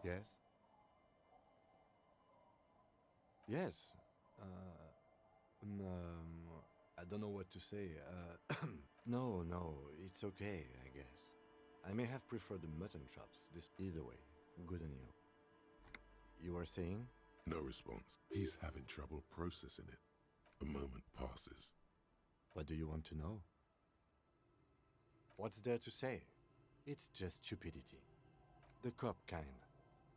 Yes? Yes. I don't know what to say. No, it's okay, I guess. I may have preferred the mutton chops. This either way, good on you. You were saying? No response. He's having trouble processing it. A moment passes. What do you want to know? What's there to say? It's just stupidity. The cop kind.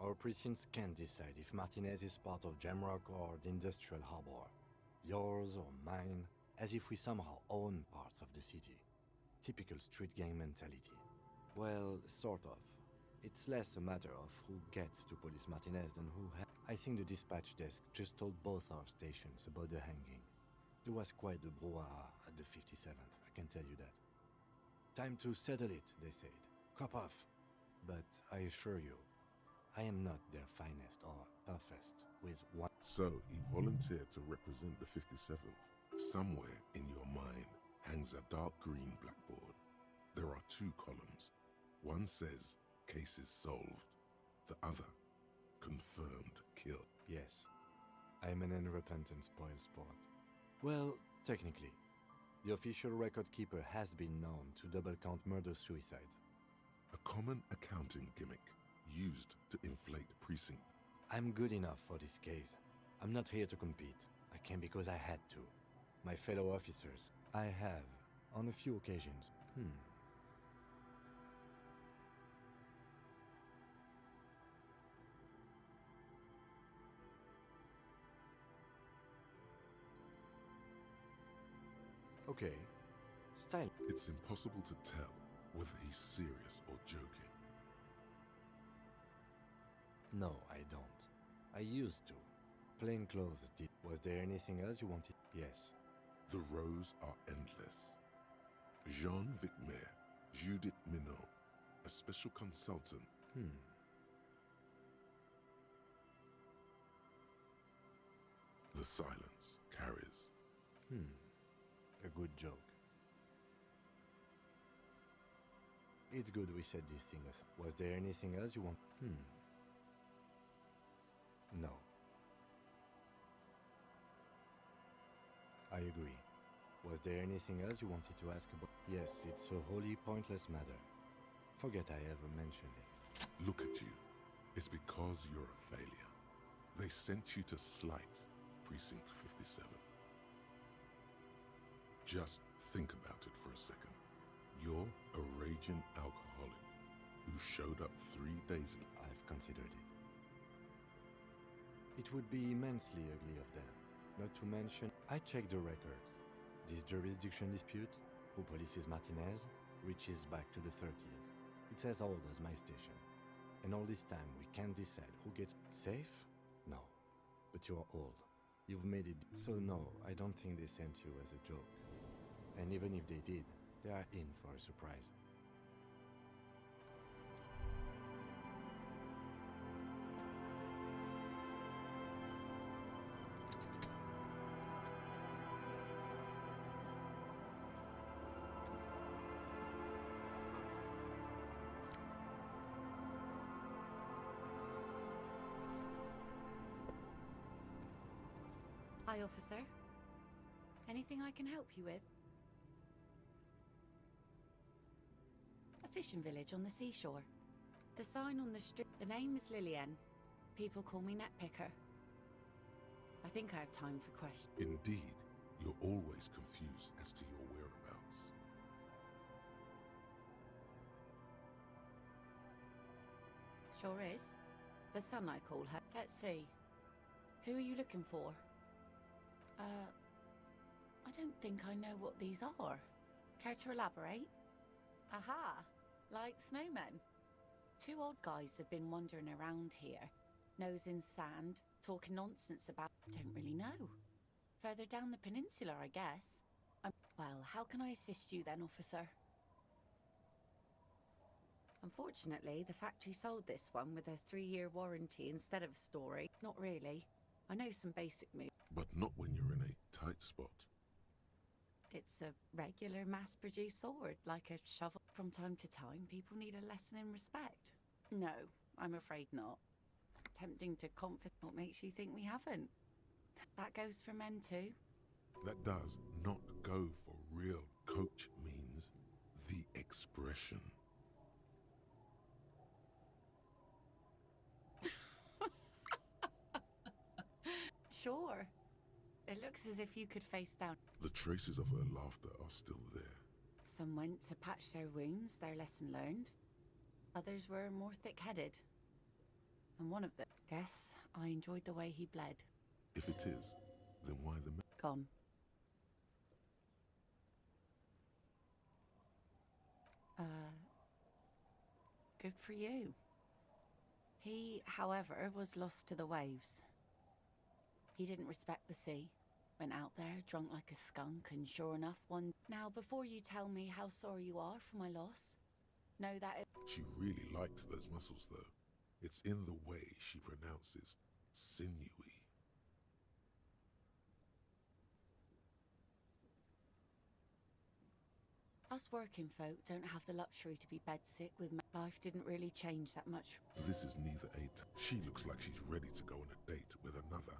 Our precincts can't decide if Martinez is part of Jamrock or the Industrial Harbor. Yours or mine, as if we somehow own parts of the city. Typical street gang mentality. Well, sort of. It's less a matter of who gets to police Martinez than who has. I think the dispatch desk just told both our stations about the hanging. There was quite the brouhaha at the 57th, I can tell you that. Time to settle it, they said. Cop off. But I assure you, I am not their finest or toughest with one. So he volunteered to represent the 57th. Somewhere in your mind hangs a dark green blackboard. There are two columns. One says, cases solved. The other, confirmed kill. Yes, I'm an unrepentant spoilsport. Well, technically, the official record keeper has been known to double-count murder-suicides. A common accounting gimmick used to inflate the precinct. I'm good enough for this case. I'm not here to compete. I came because I had to. My fellow officers, I have, on a few occasions. Okay. Style. It's impossible to tell whether he's serious or joking. No, I don't. I used to. Plain clothes did. Was there anything else you wanted? Yes. The rows are endless. Jean Vicmer, Judith Minot, a special consultant. The silence carries. A good joke. It's good we said these things. Was there anything else you want? No. I agree. Was there anything else you wanted to ask about? Yes, it's a wholly pointless matter. Forget I ever mentioned it. Look at you. It's because you're a failure. They sent you to slight Precinct 57. Just think about it for a second. You're a raging alcoholic who showed up 3 days ago. I've considered it. It would be immensely ugly of them. Not to mention, I checked the records. This jurisdiction dispute, who polices Martinez, reaches back to the 30s. It's as old as my station. And all this time we can't decide who gets safe? No. But you're old. You've made it. So no, I don't think they sent you as a joke. And even if they did, they are in for a surprise. Hi, officer. Anything I can help you with? A fishing village on the seashore. The sign on the street. The name is Lillian. People call me Netpicker. I think I have time for questions. Indeed, you're always confused as to your whereabouts. Sure is. The son, I call her. Let's see. Who are you looking for? I don't think I know what these are. Care to elaborate? Aha! Like snowmen. Two old guys have been wandering around here, nose in sand, talking nonsense about... Don't really know. Further down the peninsula, I guess. Well, how can I assist you then, officer? Unfortunately, the factory sold this one with a 3-year warranty instead of story. Not really. I know some basic moves. But not when you're in a tight spot. It's a regular mass-produced sword, like a shovel. From time to time, people need a lesson in respect. No, I'm afraid not. attempting to comfort what makes you think we haven't. That goes for men too. That does not go for real. Coach means the expression. Sure. It looks as if you could face down. The traces of her laughter are still there. Some went to patch their wounds, their lesson learned. Others were more thick-headed. And one of them, guess I enjoyed the way he bled. If it is, then why the... Gone. Good for you. He, however, was lost to the waves. He didn't respect the sea. Went out there, drunk like a skunk, and sure enough, one... Now, before you tell me how sorry you are for my loss, know that it... She really likes those muscles, though. It's in the way she pronounces sinewy. Us working folk don't have the luxury to be bedsick with... Life didn't really change that much. This is neither a... She looks like she's ready to go on a date with another,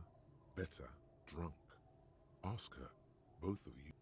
better, drunk. Ask her, both of you.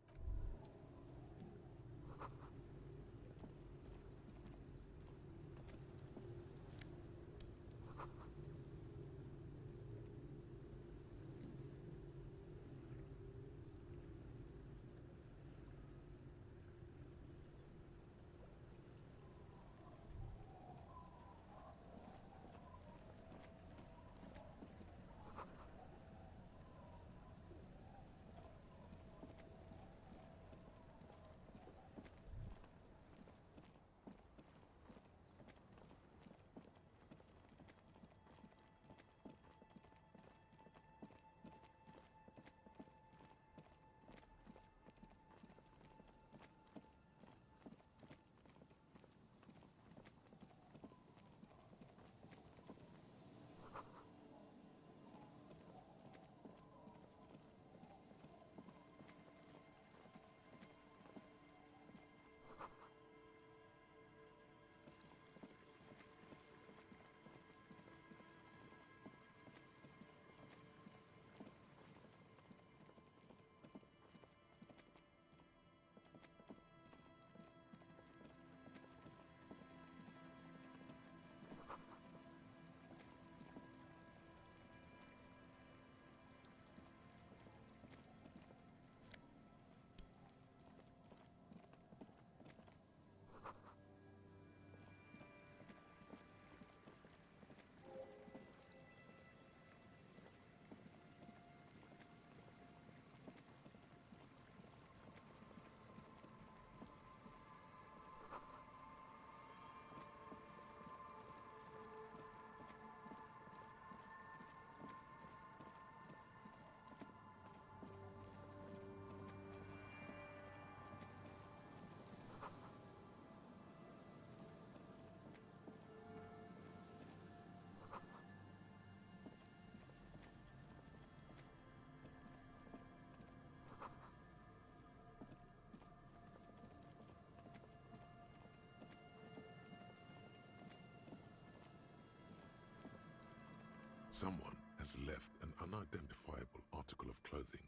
Someone has left an unidentifiable article of clothing.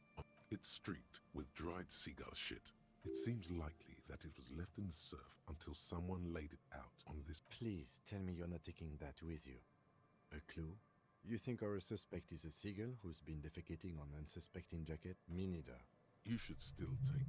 It's streaked with dried seagull shit. It seems likely that it was left in the surf until someone laid it out on this... Please tell me you're not taking that with you. A clue? You think our suspect is a seagull who's been defecating on unsuspecting jacket? Me neither. You should still take...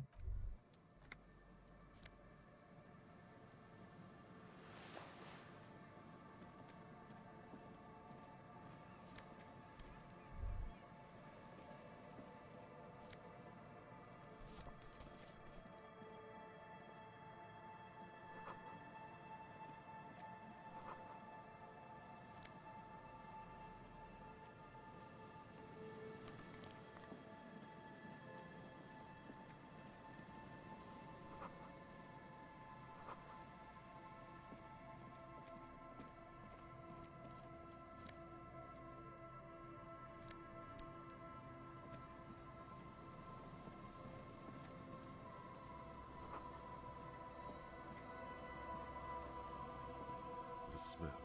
The smell.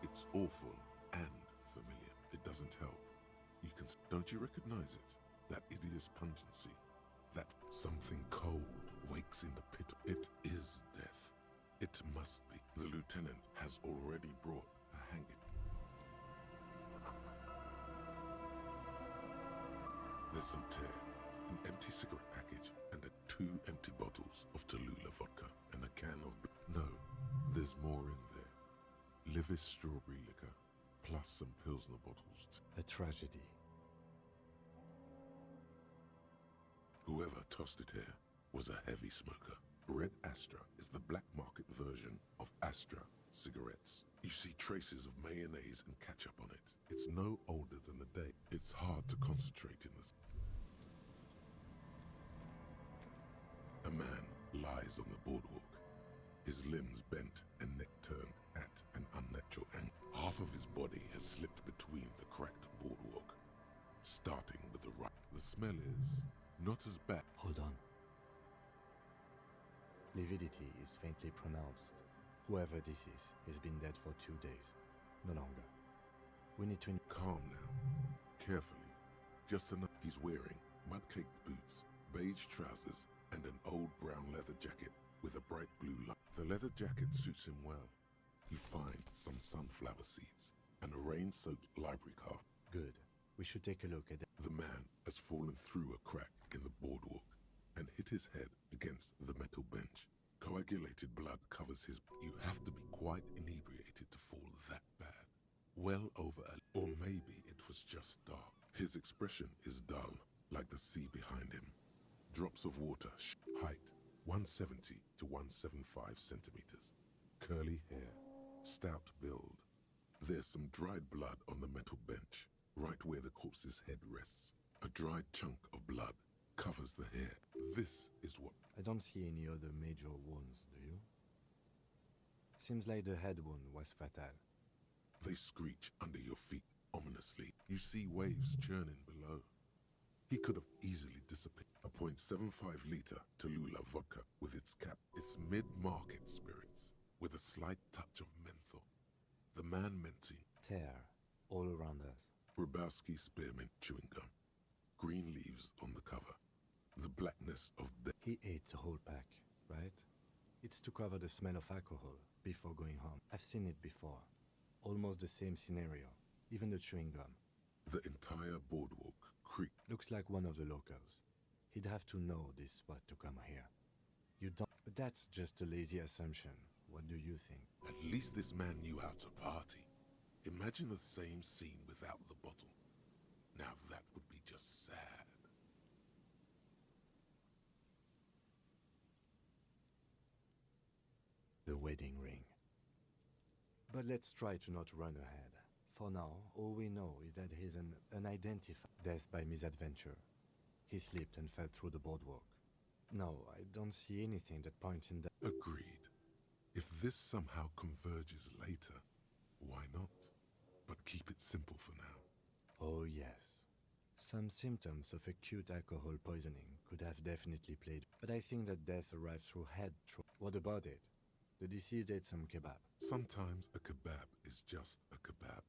It's awful and familiar. doesn't help. Don't you recognize it? That hideous pungency. That something cold wakes in the pit. It is death. It must be. The lieutenant has already brought a hanging. There's some tear, an empty cigarette package, and 2 empty bottles of Tallulah vodka, and a can of... No, there's more in there. Livis strawberry liquor, plus some Pilsner bottles. A tragedy. Whoever tossed it here was a heavy smoker. Red Astra is the black market version of Astra cigarettes. You see traces of mayonnaise and ketchup on it. It's no older than a day. It's hard to concentrate in this. A man lies on the boardwalk, his limbs bent and neck turned at an unnatural angle. Half of his body has slipped between the cracked boardwalk, starting with the right. The smell is not as bad. Hold on. Lividity is faintly pronounced. Whoever this is has been dead for 2 days. No longer. We need to... Calm now. Carefully. Just enough. He's wearing mud-caked boots, beige trousers, and an old brown leather jacket with a bright blue line. The leather jacket suits him well. You find some sunflower seeds and a rain-soaked library card. Good. We should take a look at it. The man has fallen through a crack in the boardwalk and hit his head against the metal bench. Coagulated blood covers his... You have to be quite inebriated to fall that bad. Well over a... Or maybe it was just dark. His expression is dull, like the sea behind him. Drops of water. Height, 170 to 175 centimeters. Curly hair. Stout build. There's some dried blood on the metal bench, right where the corpse's head rests. A dried chunk of blood covers the hair. This is what... I don't see any other major wounds, do you? Seems like the head wound was fatal. They screech under your feet ominously. You see waves churning below. He could have easily disappeared. A .75 liter Tallulah vodka with its cap. It's mid-market spirits with a slight touch of menthol. The man menting. Tear all around us. Grabowski spearmint chewing gum. Green leaves on the cover. The blackness of death. He ate the whole pack, right? It's to cover the smell of alcohol before going home. I've seen it before. Almost the same scenario. Even the chewing gum. The entire boardwalk creaked. Looks like one of the locals. He'd have to know this spot to come here. You don't... But that's just a lazy assumption. What do you think? At least this man knew how to party. Imagine the same scene without the bottle. Now that would be just sad. The wedding ring. But let's try to not run ahead. For now, all we know is that he's an unidentified death by misadventure. He slipped and fell through the boardwalk. No, I don't see anything that points in that. Agreed. If this somehow converges later, why not? But keep it simple for now. Oh yes. Some symptoms of acute alcohol poisoning could have definitely played. But I think that death arrived through head trauma. What about it? The deceased ate some kebab. Sometimes a kebab is just a kebab.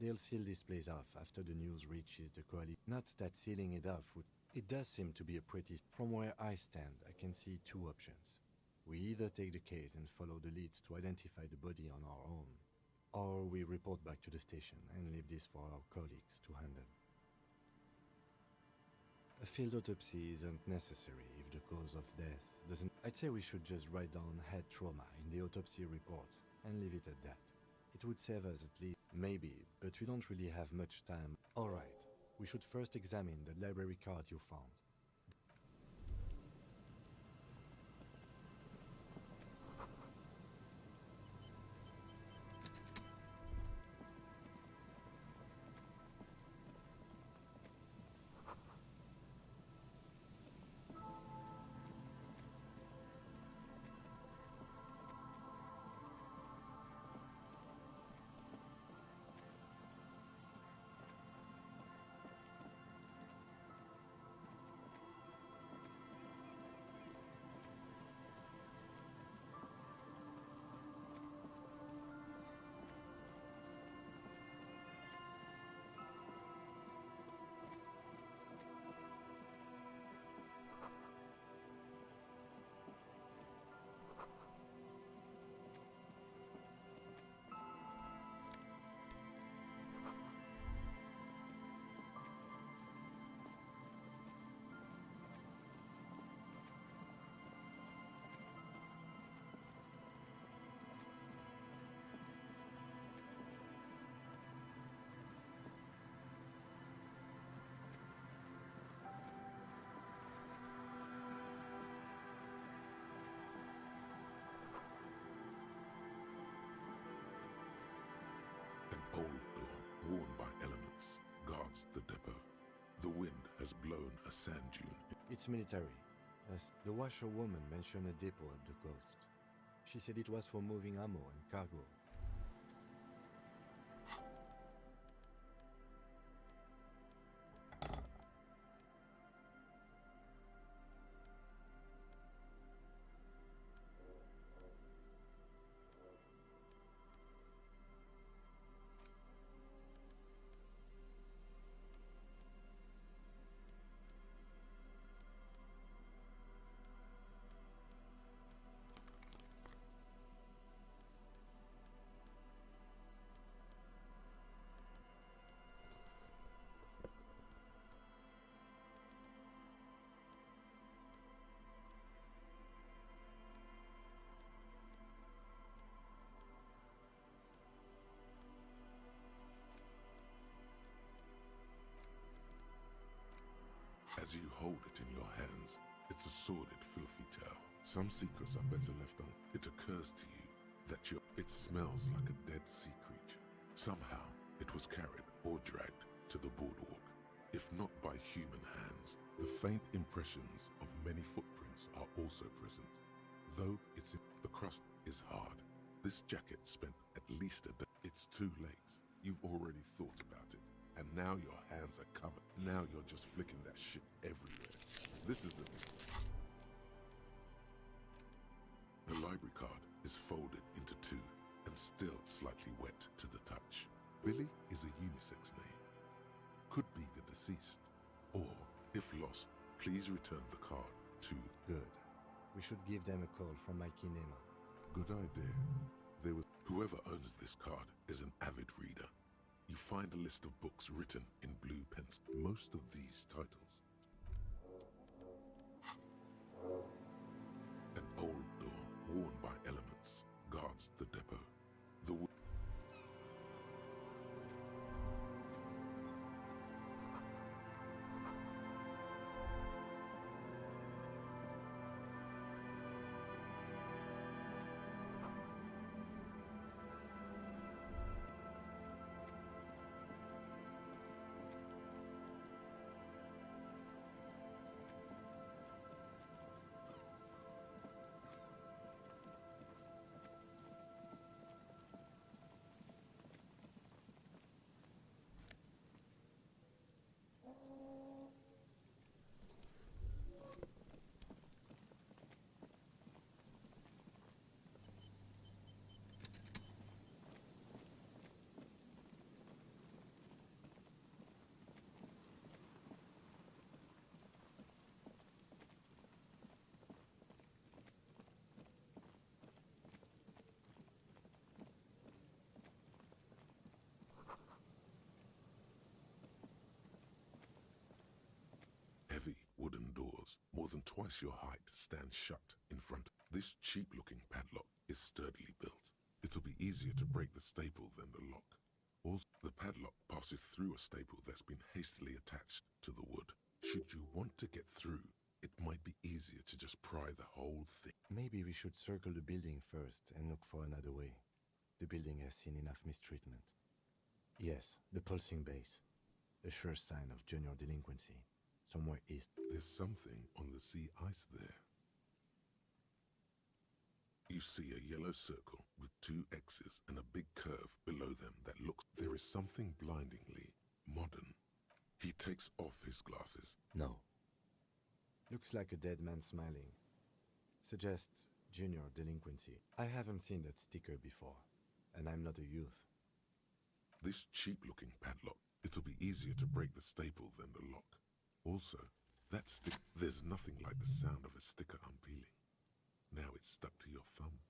They'll seal this place off after the news reaches the coalition. Not that sealing it off would... It does seem to be a pretty... From where I stand, I can see 2 options. We either take the case and follow the leads to identify the body on our own, or we report back to the station and leave this for our colleagues to handle. A field autopsy isn't necessary if the cause of death doesn't... I'd say we should just write down head trauma in the autopsy reports and leave it at that. It would save us at least... Maybe, but we don't really have much time. Alright, we should first examine the library card you found. has blown a sand dune. It's military. As the washerwoman mentioned a depot at the coast. She said it was for moving ammo and cargo. As you hold it in your hands, it's a sordid, filthy tale. Some secrets are better left on. It occurs to you that it smells like a dead sea creature. Somehow, it was carried or dragged to the boardwalk. If not by human hands, the faint impressions of many footprints are also present. Though the crust is hard. This jacket spent at least a day. It's too late. You've already thought about it. And now your hands are covered. Now you're just flicking that shit everywhere. This is it. The library card is folded into two and still slightly wet to the touch. Billy is a unisex name. Could be the deceased. Or, if lost, please return the card to... Good. We should give them a call from Mikey Nema. Good idea. Whoever owns this card is an avid reader. You find a list of books written in blue pencil. Most of these titles. An old door, worn by elements, guards the depot. The heavy wooden doors, more than twice your height, stand shut in front. This cheap-looking padlock is sturdily built. It'll be easier to break the staple than the lock. Also, the padlock passes through a staple that's been hastily attached to the wood. Should you want to get through, it might be easier to just pry the whole thing. Maybe we should circle the building first and look for another way. The building has seen enough mistreatment. Yes, the pulsing base. A sure sign of junior delinquency. Somewhere east. There's something on the sea ice there. You see a yellow circle with two X's and a big curve below them that looks... There is something blindingly modern. He takes off his glasses. No. Looks like a dead man smiling. Suggests junior delinquency. I haven't seen that sticker before, and I'm not a youth. This cheap-looking padlock, it'll be easier to break the staple than the lock. Also, that there's nothing like the sound of a sticker unpeeling. Now it's stuck to your thumb.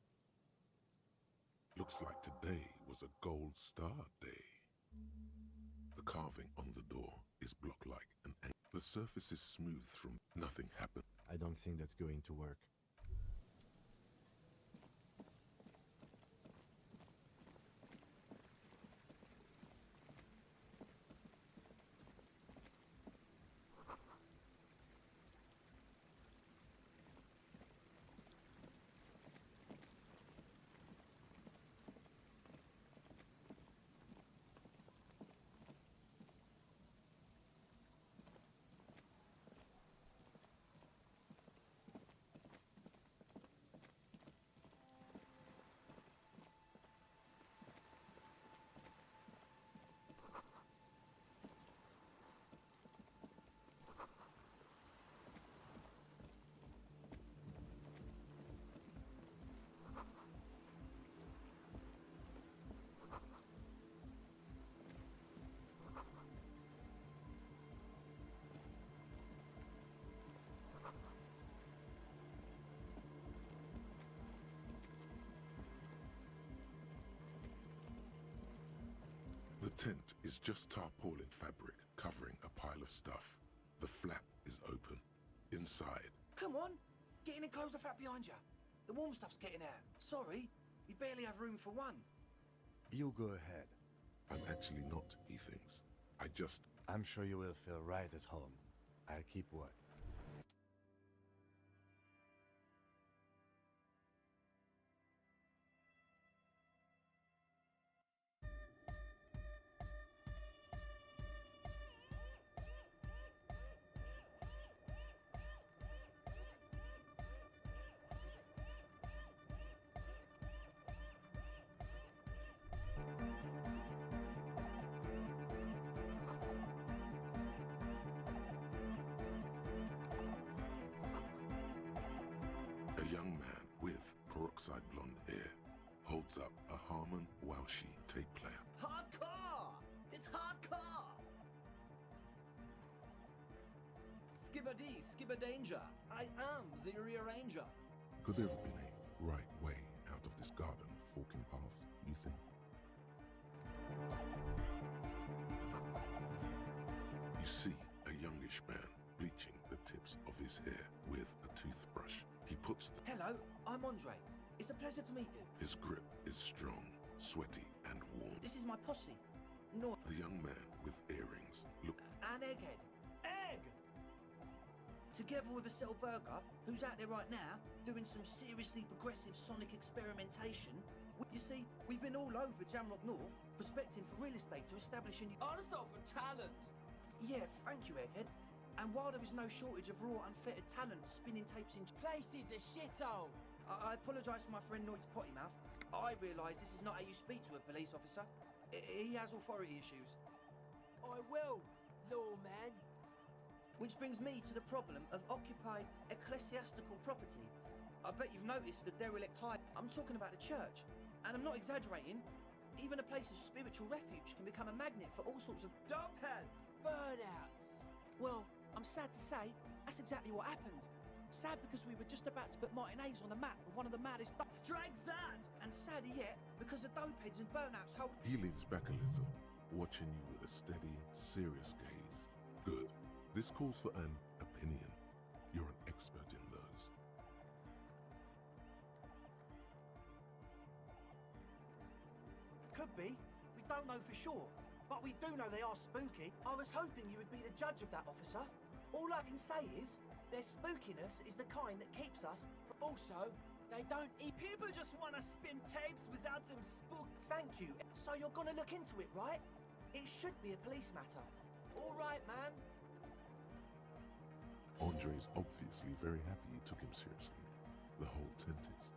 Looks like today was a gold star day. The carving on the door is block-like and the surface is smooth from nothing happened. I don't think that's going to work. tent is just tarpaulin fabric covering a pile of stuff. The flap is open. Inside, Come on! Get in and close the flap behind you. The warm stuff's getting out. Sorry, we barely have room for one. You go ahead. I'm actually not, he thinks. I'm sure you will feel right at home. I'll keep watch. A young man with peroxide blonde hair holds up a Harman Welshi tape player. Hardcore! It's hardcore! Skibbity, skibberdanger. I am the rearranger. Could there have been a right way out of this garden of forking paths, you think? You see a youngish man bleaching the tips of his hair with a toothbrush. He puts the... Hello, I'm Andre. It's a pleasure to meet you. His grip is strong, sweaty and warm. This is my posse. No, The young man with earrings look... an egghead. Egg! Together with a Cell Burger, who's out there right now, doing some seriously progressive sonic experimentation. You see, we've been all over Jamrock North, prospecting for real estate to establish a new... Also for talent. Yeah, thank you, Egghead. And while there is no shortage of raw, unfettered talent spinning tapes in... Place is a shithole. I apologise for my friend Noid's potty mouth. I realise this is not how you speak to a police officer. He has authority issues. I will, lawman. Which brings me to the problem of occupied ecclesiastical property. I bet you've noticed the derelict hide. I'm talking about the church. And I'm not exaggerating. Even a place of spiritual refuge can become a magnet for all sorts of... Dopheads. Burnouts. Well, I'm sad to say, that's exactly what happened. Sad because we were just about to put Martinez on the map with one of the maddest... Strike that. And sadder yet, because the dopeheads and burnouts hold... He leans back a little, watching you with a steady, serious gaze. Good. This calls for an opinion. You're an expert in those. Could be. We don't know for sure. But we do know they are spooky. I was hoping you would be the judge of that, officer. All I can say is, their spookiness is the kind that keeps us from... Also, they don't eat. People just want to spin tapes without them spook. Thank you. So you're gonna look into it, right? It should be a police matter. All right, man. Andre's obviously very happy you took him seriously. The whole tent is.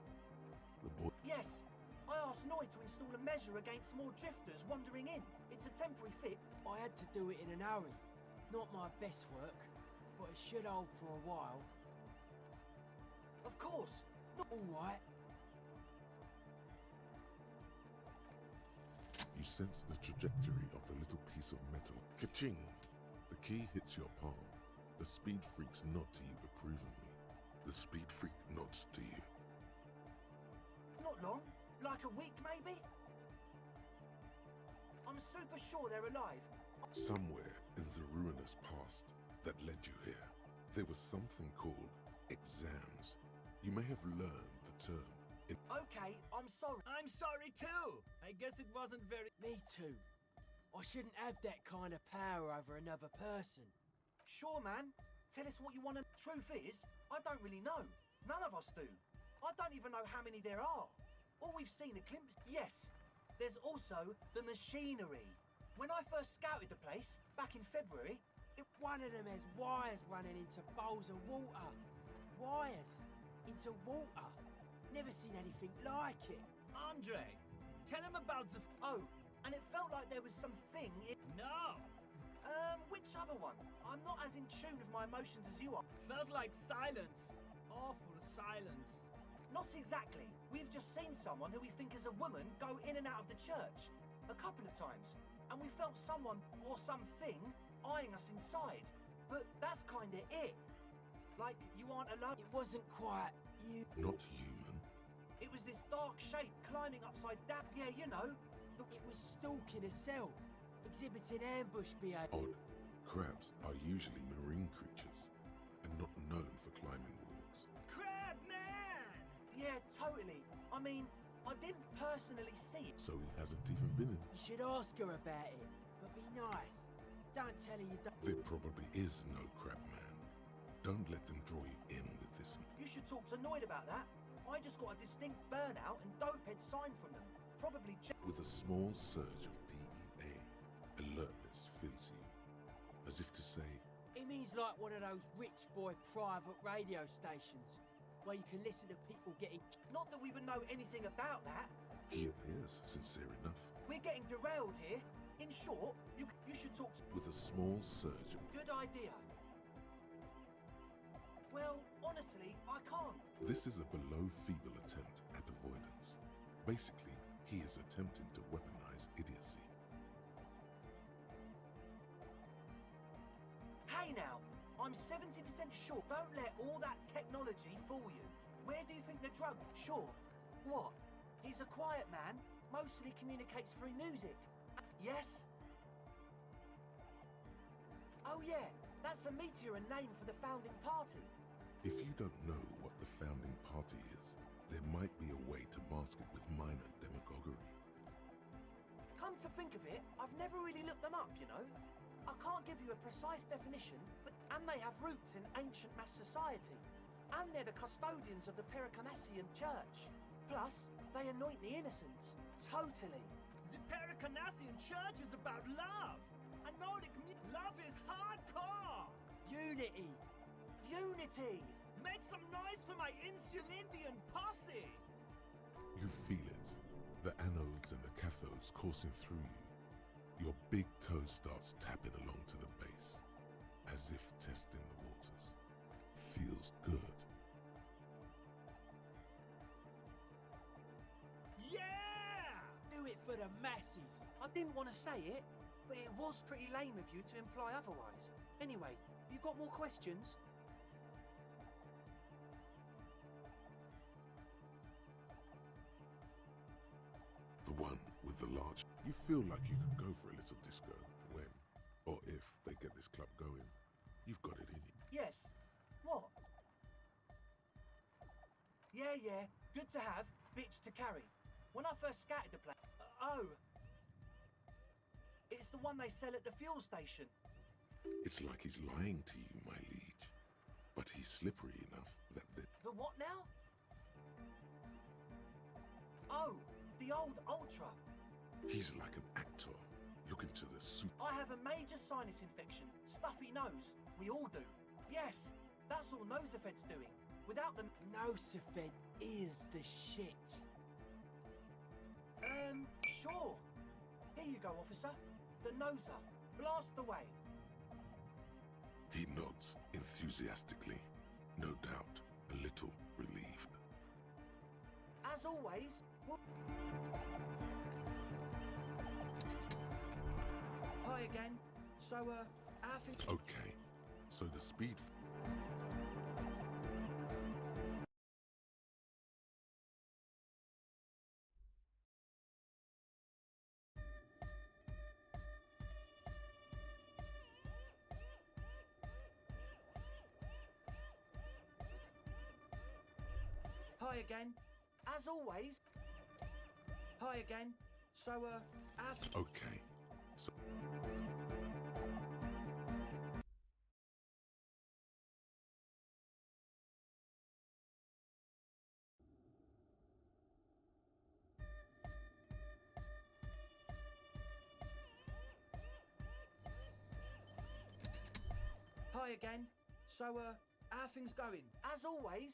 The boy... Yes. I asked Noid to install a measure against more drifters wandering in. It's a temporary fix. I had to do it in an hurry. Not my best work, but it should hold for a while. Of course. Not all right. You sense the trajectory of the little piece of metal. Ka-ching! The key hits your palm. The speed freaks nod to you approvingly. The speed freak nods to you. Not long. Like a week, maybe? I'm super sure they're alive. Somewhere in the ruinous past that led you here, there was something called exams. You may have learned the term in... Okay, I'm sorry. I'm sorry too. I guess it wasn't very... Me too. I shouldn't have that kind of power over another person. Sure, man. Tell us what you want to... Truth is, I don't really know. None of us do. I don't even know how many there are. All we've seen are glimpses. Yes, there's also the machinery. When I first scouted the place, back in February... One of them has wires running into bowls of water. Wires into water. Never seen anything like it. Andre, tell him about the... Oh, and it felt like there was something in... No! Which other one? I'm not as in tune with my emotions as you are. Felt like silence. Awful silence. Not exactly. We've just seen someone who we think is a woman go in and out of the church. A couple of times. And we felt someone, or something, eyeing us inside. But that's kinda it. Like, you aren't alone. It wasn't quite you. Not human. It was this dark shape climbing upside down. Yeah, you know. It was stalking a cell. exhibiting ambush behavior. Odd. Crabs are usually marine creatures and not known for climbing walls. Crab man! Yeah, totally. I mean, I didn't personally see it. So he hasn't even been in. You should ask her about it, but be nice. Don't tell her you don't. There probably is no crab man. Don't let them draw you in with this. You should talk to Noid about that. I just got a distinct burnout and dopehead sign from them. Probably With a small surge of PEA, alertness fills you, as if to say, It means like one of those rich boy private radio stations, where you can listen to people getting... Not that we would know anything about that. he appears sincere enough. We're getting derailed here. In short, you should talk to... With a small surge of... Good idea. Well, honestly, I can't. This is a below feeble attempt at avoidance. Basically, he is attempting to weaponize idiocy. Hey now, I'm 70% sure. Don't let all that technology fool you. Where do you think the drug... Sure. What? He's a quiet man, mostly communicates through music. Yes? Oh yeah, that's a meteor and name for the founding party. If you don't know what the founding party is, there might be a way to mask it with minor demagoguery. Come to think of it, I've never really looked them up, you know? I can't give you a precise definition, and they have roots in ancient mass society. And they're the custodians of the Pericarnassian Church. Plus, they anoint the innocents. Totally. The Pericarnassian Church is about love. I know love is hardcore. Unity! Unity! Make some noise for my Insulindian posse. You feel it, the anodes and the cathodes coursing through you. Your big toe starts tapping along to the base, as if testing the waters. Feels good. Yeah! Do it for the masses. I didn't want to say it, but it was pretty lame of you to imply otherwise. Anyway, you got more questions? The one with the large. You feel like you could go for a little disco when, or if, they get this club going. You've got it in you. Yes. What? Yeah. Good to have, bitch to carry. When I first scattered the place... oh. It's the one they sell at the fuel station. It's like he's lying to you, my liege. But he's slippery enough that The what now? Oh, the old Ultra. he's like an actor. Look into the suit. I have a major sinus infection. Stuffy nose. We all do. Yes, that's all Nosefed's doing. Without them... Nosefed is the shit. Sure. Here you go, officer. The noser. Blast away. He nods enthusiastically, no doubt a little relieved. As always, Hi again. So, how things... Okay, so the speed... Hi again. As always. Hi again. So, how... Okay, so... Hi again. So, how things going? As always.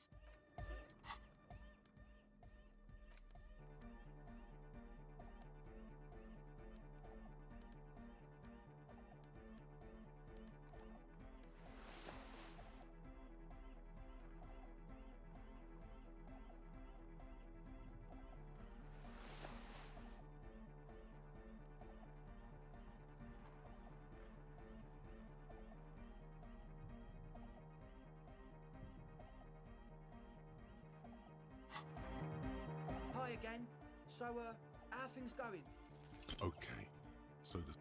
Hi again. So, how things going? Okay, so the...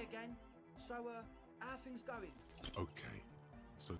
again. So, how are things going? Okay, so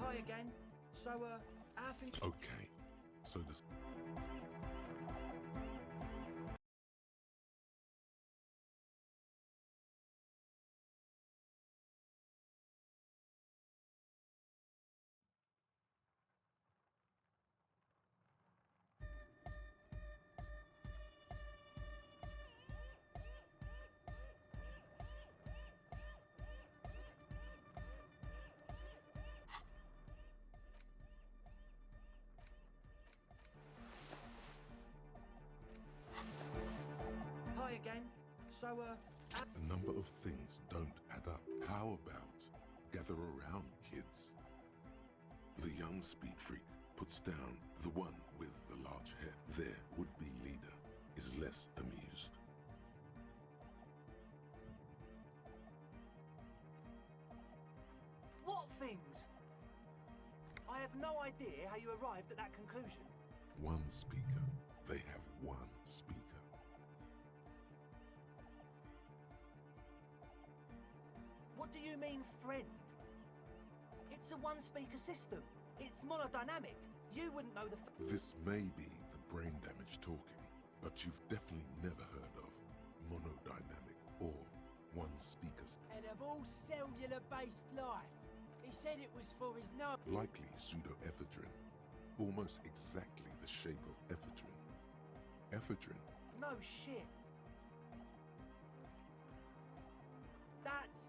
Hi again. So, how are things... okay, so this. Hi again. So, A number of things don't add up. How about gather around, kids? The young speed freak puts down the one with the large head. Their would-be leader is less amused. What things? I have no idea how you arrived at that conclusion. One speaker. They have one speaker. What do you mean, friend? It's a one-speaker system. It's monodynamic. You wouldn't know the... This may be the brain damage talking, but you've definitely never heard of monodynamic or one speaker's. And of all cellular-based life, he said it was for his nose. Likely pseudoephedrine, almost exactly the shape of ephedrine. Ephedrine. No shit. That's...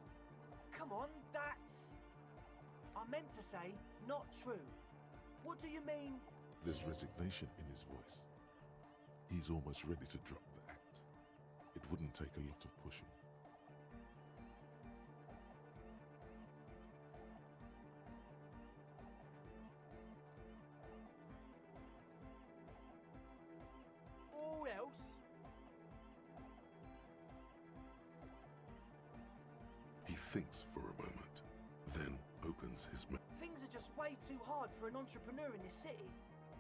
Come on, that's... I meant to say, not true. What do you mean? There's resignation in his voice. He's almost ready to drop the act. It wouldn't take a lot of pushing. All else? He thinks for a moment, then opens his mouth. Things are just way too hard for an entrepreneur in this city.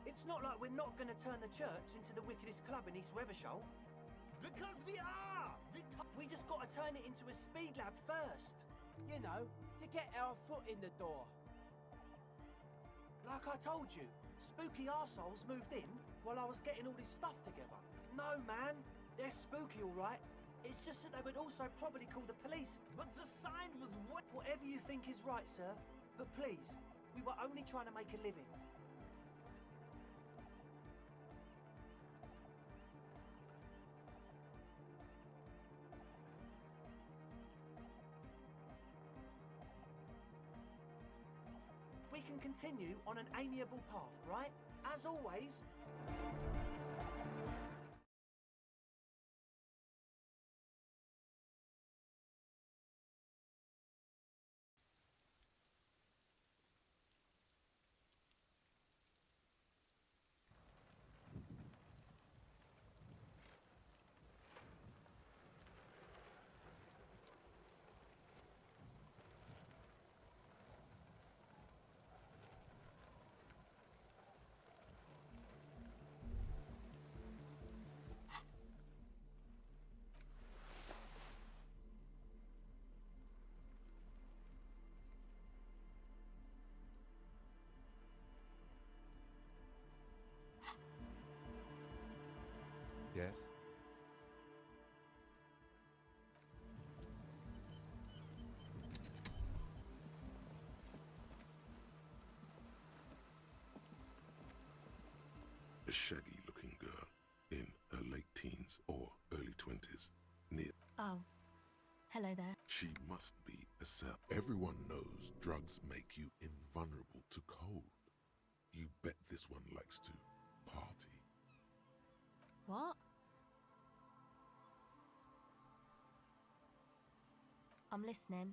It's not like we're not going to turn the church into the wickedest club in East Reversholt. Because we are! We just got to turn it into a speed lab first. You know, to get our foot in the door. Like I told you, spooky arseholes moved in while I was getting all this stuff together. No, man, they're spooky, all right. It's just that they would also probably call the police. But the sign was what? Whatever you think is right, sir. But please, we were only trying to make a living. We can continue on an amiable path, right? As always. Yes? A shaggy-looking girl in her late teens or early 20s. Near. Oh, hello there. She must be a cell. Everyone knows drugs make you invulnerable to cold. You bet this one likes to party. What? I'm listening.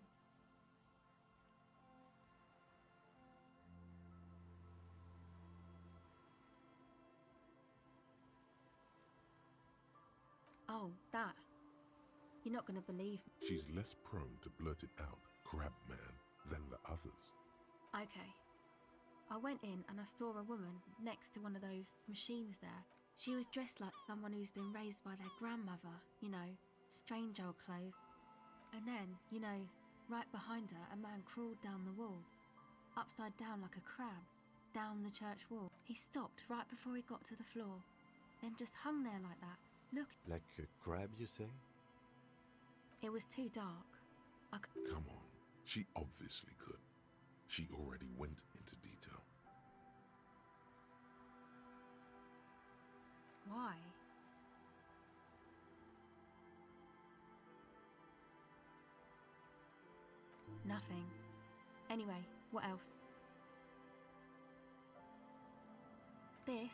Oh, that. You're not going to believe me. She's less prone to blurt it out, crab man, than the others. Okay. I went in and I saw a woman next to one of those machines there. She was dressed like someone who's been raised by their grandmother, you know, strange old clothes. And then, you know, right behind her, a man crawled down the wall, upside down like a crab, down the church wall. He stopped right before he got to the floor, then just hung there like that. Look. Like a crab, you say? It was too dark. Come on, she obviously could. She already went into detail. Why? Nothing. Anyway, what else? This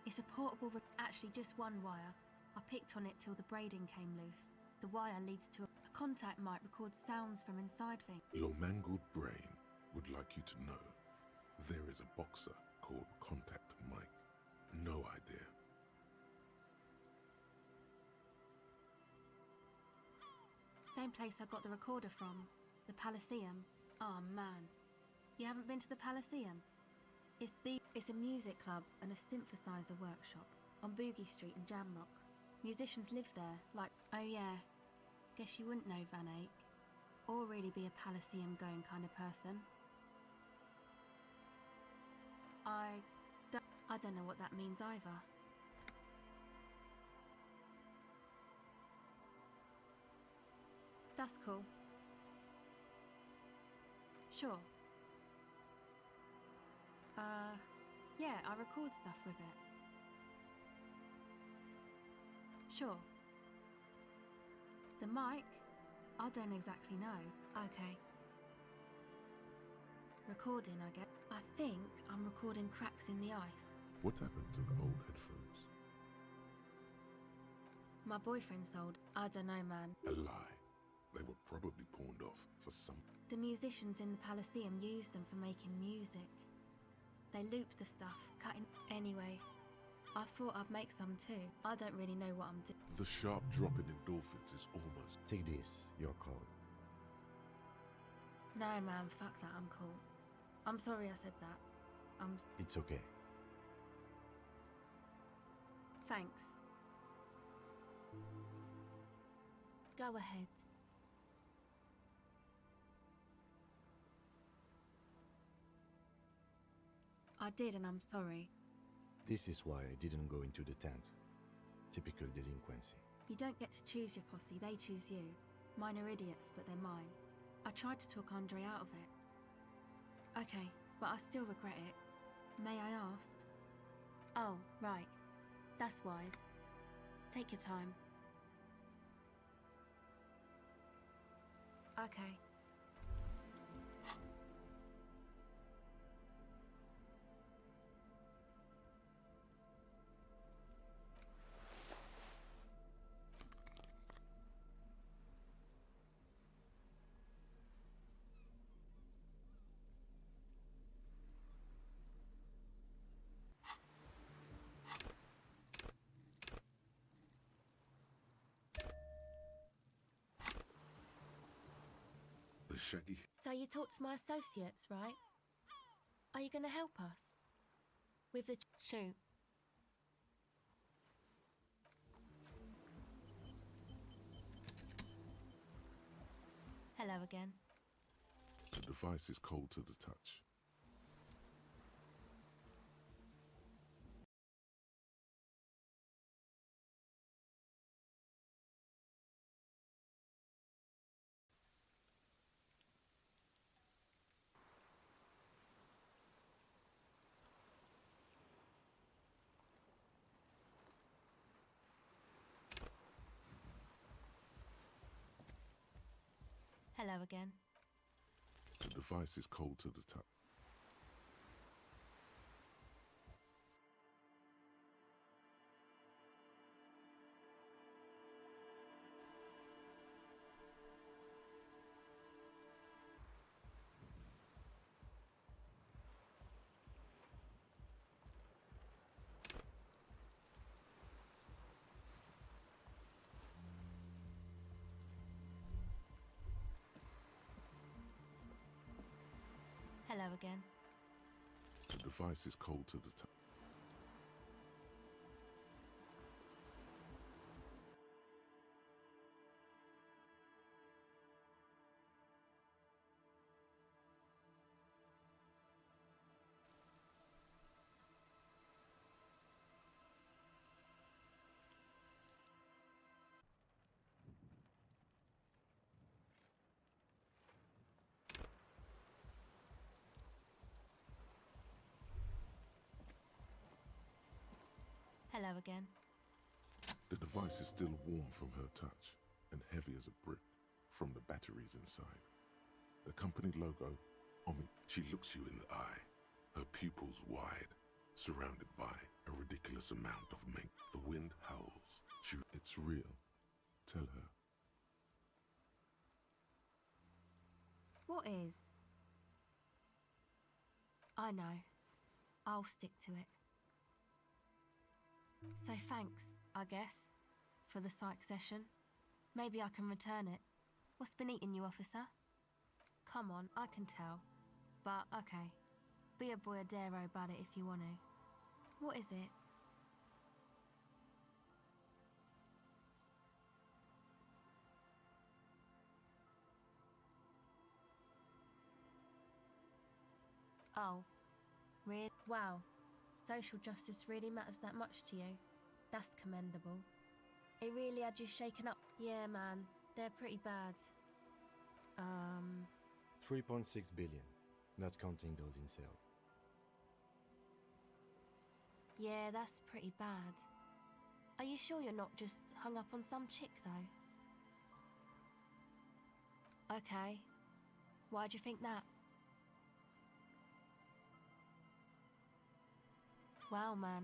is a portable, actually just one wire. I picked on it till the braiding came loose. The wire leads to a contact mic, records sounds from inside things. Your mangled brain would like you to know there is a boxer called Contact Mike. No idea. Same place I got the recorder from, the Palaceum. Oh man, you haven't been to the Palaceum? It's a music club and a synthesizer workshop on Boogie Street in Jamrock. Musicians live there, like, oh yeah, guess you wouldn't know Van Eyck, or really be a Palaceum going kind of person. I don't know what that means either. That's cool. Sure. Yeah, I record stuff with it. Sure. The mic? I don't exactly know. Okay. Recording, I guess. I think I'm recording cracks in the ice. What happened to the old headphones? My boyfriend sold. I don't know, man. A lie. They were probably pawned off for some... The musicians in the Palaceum used them for making music. They looped the stuff, cutting... Anyway, I thought I'd make some too. I don't really know what I'm doing. The sharp drop in endorphins is almost... Take this, your call. No, man, fuck that, I'm cool. I'm sorry I said that. It's okay. Thanks. Go ahead. I did, and I'm sorry. This is why I didn't go into the tent. Typical delinquency. You don't get to choose your posse, they choose you. Mine are idiots, but they're mine. I tried to talk Andre out of it. Okay, but I still regret it. May I ask? Oh, right. That's wise. Take your time. Okay. Shaggy. So you talked to my associates, right? Are you going to help us? With the shoot. Hello again. The device is cold to the touch. Hello again. The device is cold to the touch. Hello again. The device is cold to the touch. Hello again. The device is still warm from her touch and heavy as a brick from the batteries inside. The company logo, Omi, she looks you in the eye, her pupils wide, surrounded by a ridiculous amount of mink. The wind howls. It's real. Tell her. What is? I know. I'll stick to it. So thanks, I guess, for the psych session. Maybe I can return it. What's been eating you, officer? Come on, I can tell. But, okay. Be a boyadero about it if you want to. What is it? Oh. Really? Wow. Social justice really matters that much to you? That's commendable. It really had you shaken up. Yeah, man. They're pretty bad. 3.6 billion, not counting those in sale. Yeah, that's pretty bad. Are you sure you're not just hung up on some chick, though? Okay. Why'd you think that? Wow, man.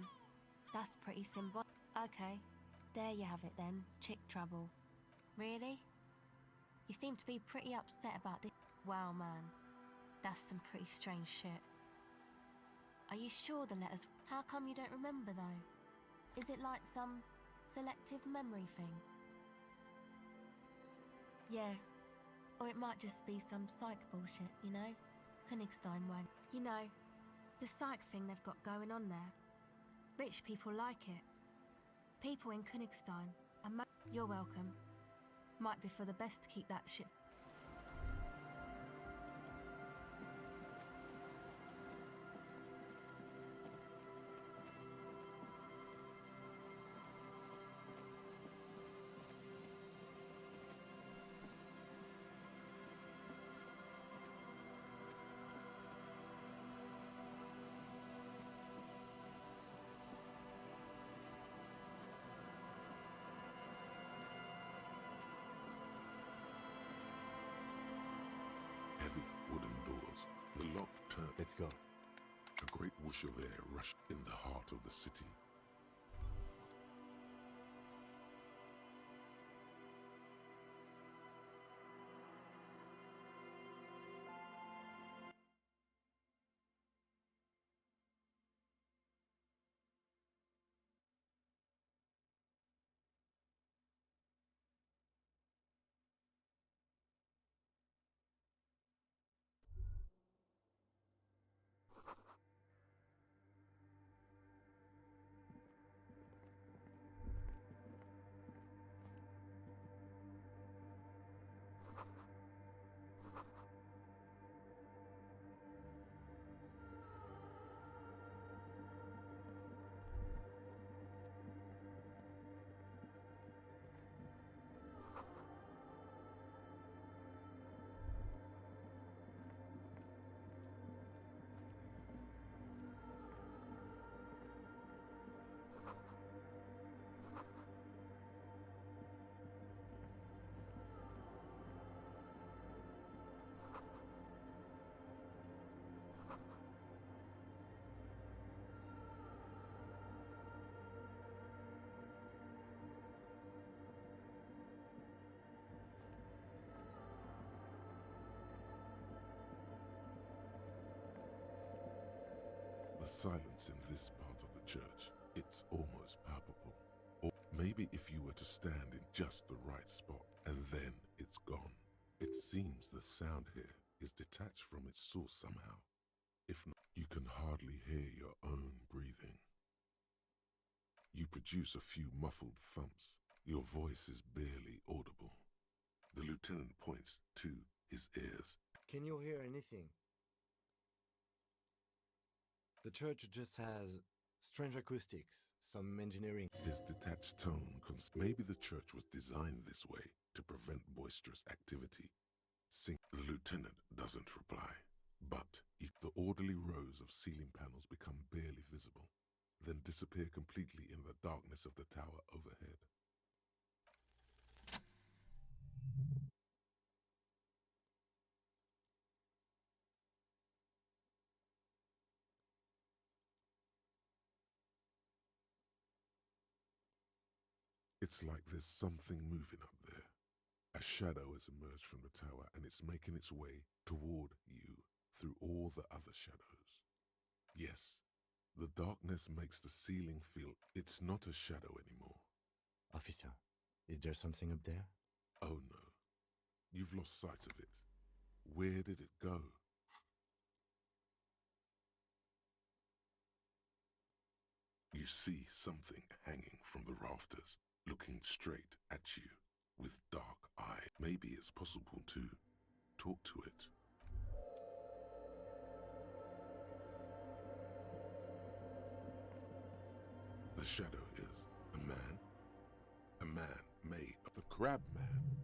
That's pretty symbolic. Okay. There you have it then. Chick trouble. Really? You seem to be pretty upset about this. Wow, man. That's some pretty strange shit. Are you sure the letters... How come you don't remember, though? Is it like some selective memory thing? Yeah. Or it might just be some psych bullshit, you know? Königstein wang. You know, the psych thing they've got going on there. Rich people like it. People in Königstein. And you're welcome. Might be for the best to keep that shit. Heavy wooden doors. The lock turned. Let's go. A great whoosh of air rushed in the heart of the city. The silence in this part of the church, it's almost palpable. Or maybe if you were to stand in just the right spot, and then it's gone. It seems the sound here is detached from its source somehow. If not, you can hardly hear your own breathing. You produce a few muffled thumps. Your voice is barely audible. The lieutenant points to his ears. Can you hear anything? The church just has strange acoustics, some engineering. His detached tone. Maybe the church was designed this way to prevent boisterous activity. The lieutenant doesn't reply, but the orderly rows of ceiling panels become barely visible, then disappear completely in the darkness of the tower overhead. It's like there's something moving up there. A shadow has emerged from the tower and it's making its way toward you through all the other shadows. Yes, the darkness makes the ceiling feel it's not a shadow anymore. Officer, is there something up there? Oh no, you've lost sight of it. Where did it go? You see something hanging from the rafters, looking straight at you with dark eyes. Maybe it's possible to talk to it. The shadow is a man made of the Crab Man.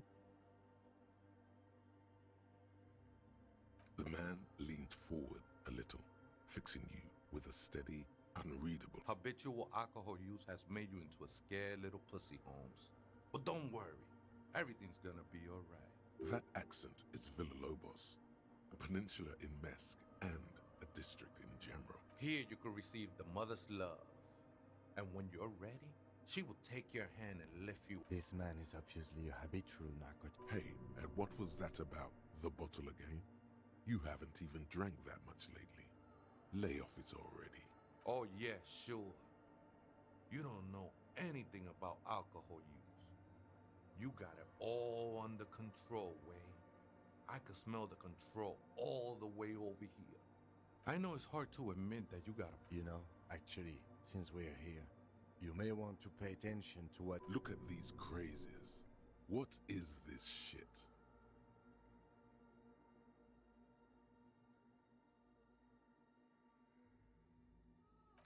The man leaned forward a little, fixing you with a steady, unreadable. Habitual alcohol use has made you into a scared little pussy, Holmes. But don't worry, everything's gonna be alright. That accent is Villalobos, a peninsula in Mesk and a district in Jamrock. Here you can receive the mother's love. And when you're ready, she will take your hand and lift you. This man is obviously a habitual narcotic. Hey, and what was that about the bottle again? You haven't even drank that much lately. Lay off it already. Oh yeah, sure. You don't know anything about alcohol use. You got it all under control, Wade. I could smell the control all the way over here. I know it's hard to admit that you got a... You know, actually, since we're here, you may want to pay attention to what... Look at these crazies. What is this shit?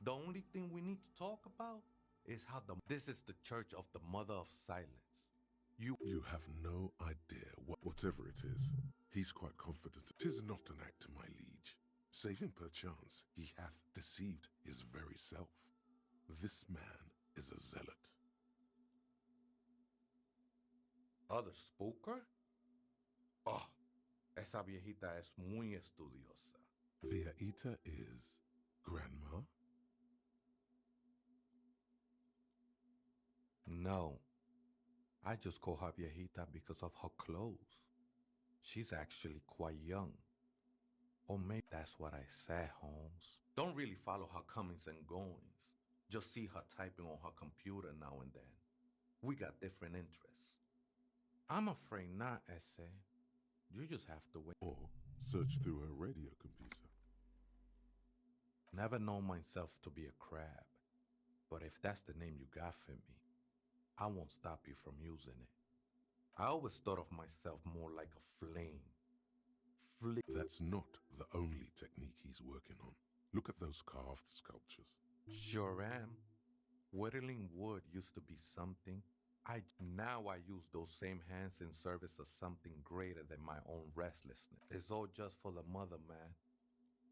The only thing we need to talk about is how this is the Church of the Mother of Silence. You have no idea whatever it is. He's quite confident. 'Tis not an act, my liege. Save him perchance he hath deceived his very self. This man is a zealot. Other spooker? Oh, esa viejita es muy estudiosa. The Aita is Grandma? No, I just call her viejita because of her clothes. She's actually quite young. Or maybe that's what I said, Holmes. Don't really follow her comings and goings. Just see her typing on her computer now and then. We got different interests. I'm afraid not, Essay. You just have to wait. Or search through her radio computer. Never known myself to be a crab. But if that's the name you got for me, I won't stop you from using it. I always thought of myself more like a flame. That's not the only technique he's working on. Look at those carved sculptures. Sure am. Whittling wood used to be something. Now I use those same hands in service of something greater than my own restlessness. It's all just for the mother, man.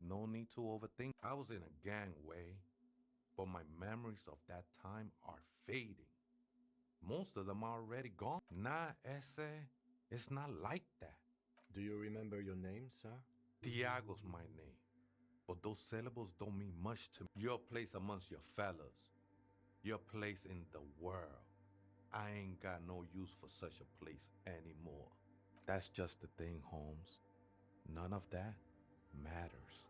No need to overthink. I was in a gangway, but my memories of that time are fading. Most of them are already gone. Nah, Ese, it's not like that. Do you remember your name, sir? Tiago's my name, but those syllables don't mean much to me. Your place amongst your fellas. Your place in the world. I ain't got no use for such a place anymore. That's just the thing, Holmes. None of that matters.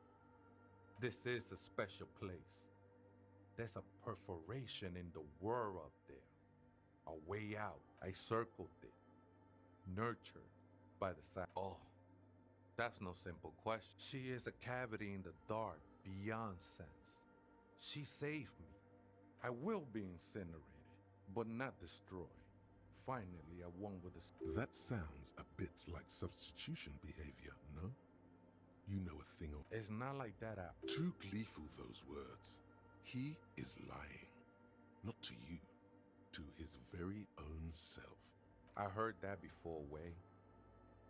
This is a special place. There's a perforation in the world up there. A way out. I circled it. Nurtured by the side. Oh, That's no simple question. She is a cavity in the dark, beyond sense. She saved me. I will be incinerated, but not destroyed. Finally, I won with the... That sounds a bit like substitution behavior, no? You know a thing of... It's not like that, Too gleeful, those words. He is lying. Not to you, to his very own self. I heard that before, Way.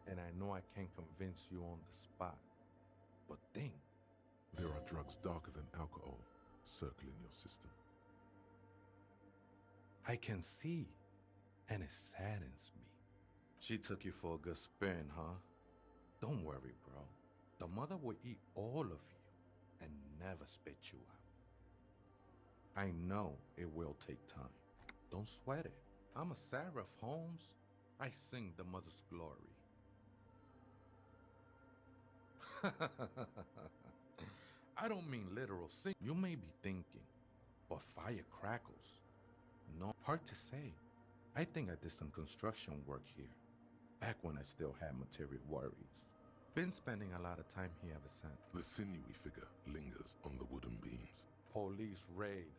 And I know I can't convince you on the spot. But think. There are drugs darker than alcohol circling your system. I can see. And it saddens me. She took you for a good spin, huh? Don't worry, bro. The mother will eat all of you and never spit you out. I know it will take time. Don't sweat it. I'm a Seraph, Holmes. I sing the mother's glory. I don't mean literal sing. You may be thinking, but fire crackles. No, hard to say. I think I did some construction work here, back when I still had material worries. Been spending a lot of time here ever since. The sinewy figure lingers on the wooden beams. Police raid.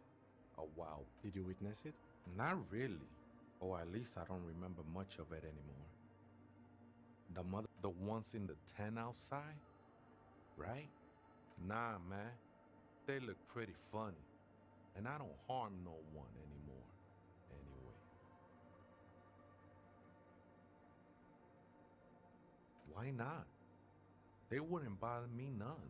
A wow. Did you witness it? Not really. Or at least I don't remember much of it anymore. The ones in the tent outside? Right? Nah, man. They look pretty funny. And I don't harm no one anymore. Anyway. Why not? They wouldn't bother me none.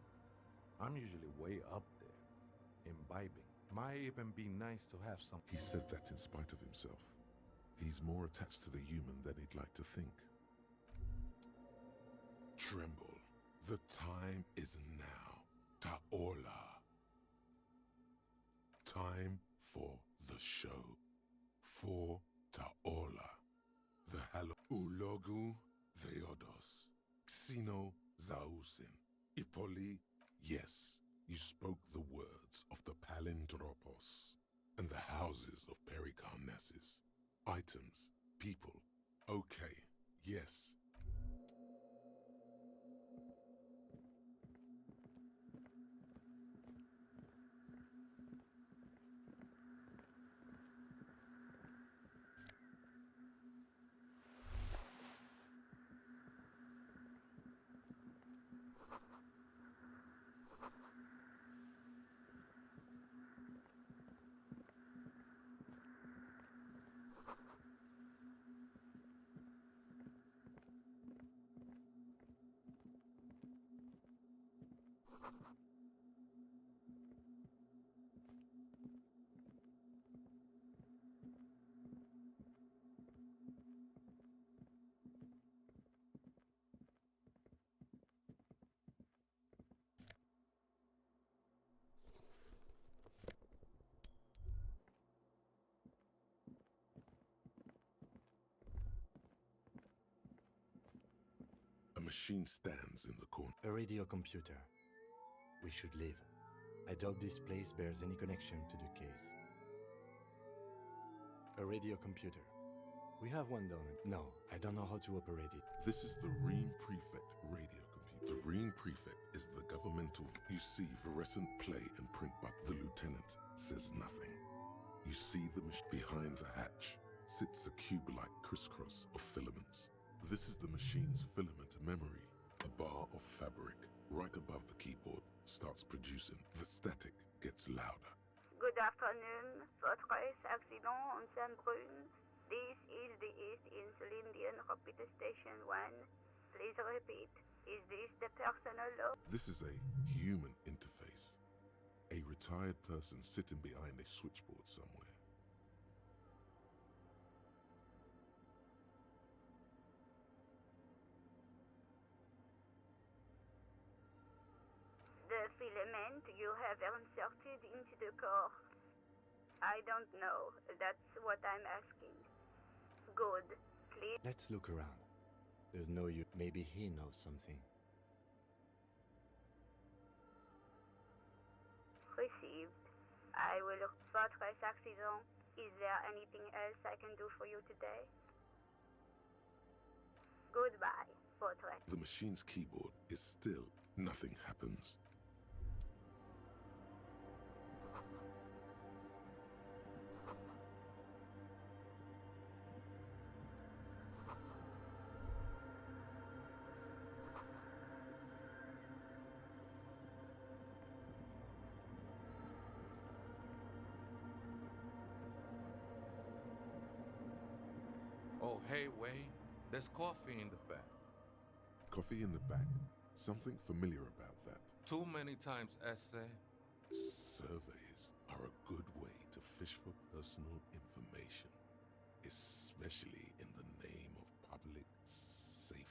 I'm usually way up there, imbibing. Might even be nice to have some... He said that in spite of himself. He's more attached to the human than he'd like to think. Tremble. The time is now. Taola. Time for the show. For Taola. The Halo Ulogu Theodos. Xeno Zausin. Ipoli, yes, you spoke the words of the Palindropos and the houses of Pericarnassus. Items, people, okay, yes. A machine stands in the corner. A radio computer. We should leave. I doubt this place bears any connection to the case. A radio computer. We have one down. No, I don't know how to operate it. This is the Reen Prefect radio computer. The Reen Prefect is the governmental... You see fluorescent play and print, but the lieutenant says nothing. You see the behind the hatch sits a cube-like crisscross of filaments. This is the machine's filament memory. A bar of fabric right above the keyboard starts producing. The static gets louder. Good afternoon, Fortress Accident on Saint-Brune. This is the East Insulindian Repeater Station 1. Please repeat. Is this the personal log? This is a human interface. A retired person sitting behind a switchboard somewhere. The filament you have inserted into the core. I don't know. That's what I'm asking. Good. Please. Let's look around. There's no use. Maybe he knows something. Received. I will... Fortress Accident. Is there anything else I can do for you today? Goodbye. Votre. The machine's keyboard is still nothing happens. Oh, hey, Wade. There's coffee in the back. Coffee in the back. Something familiar about that. Too many times, essay. Surveys are a good way to fish for personal information, especially in the name of public safety.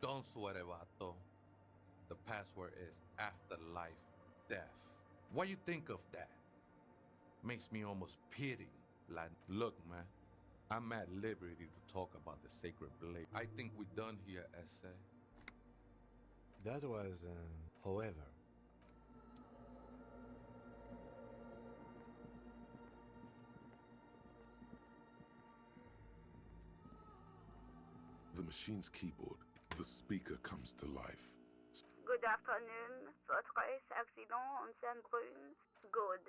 Don't sweat it, vato. The password is afterlife death. What you think of that? Makes me almost pity. Like, look, man, I'm at liberty to talk about the sacred blade. I think we're done here, essay. That was, however. The machine's keyboard, the speaker comes to life. Good afternoon. Votre accident en Saint-Brune. Good.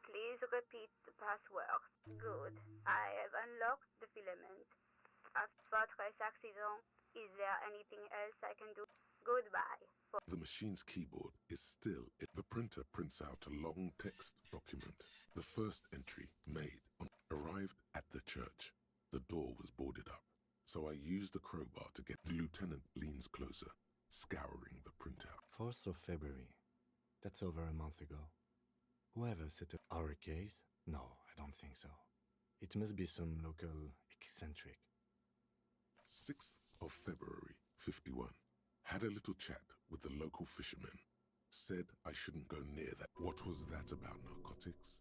Please repeat the password. Good. I have unlocked the filament. Votre accident. Is there anything else I can do? Goodbye. The machine's keyboard is still it. The printer prints out a long text document. The first entry made arrived at the church. The door was boarded up, so I used the crowbar to get. The lieutenant leans closer, scouring the printout. 4th of February. That's over a month ago. Whoever set up our case? No, I don't think so. It must be some local eccentric. 6th of February, 51. Had a little chat with the local fishermen. Said I shouldn't go near that. What was that about narcotics?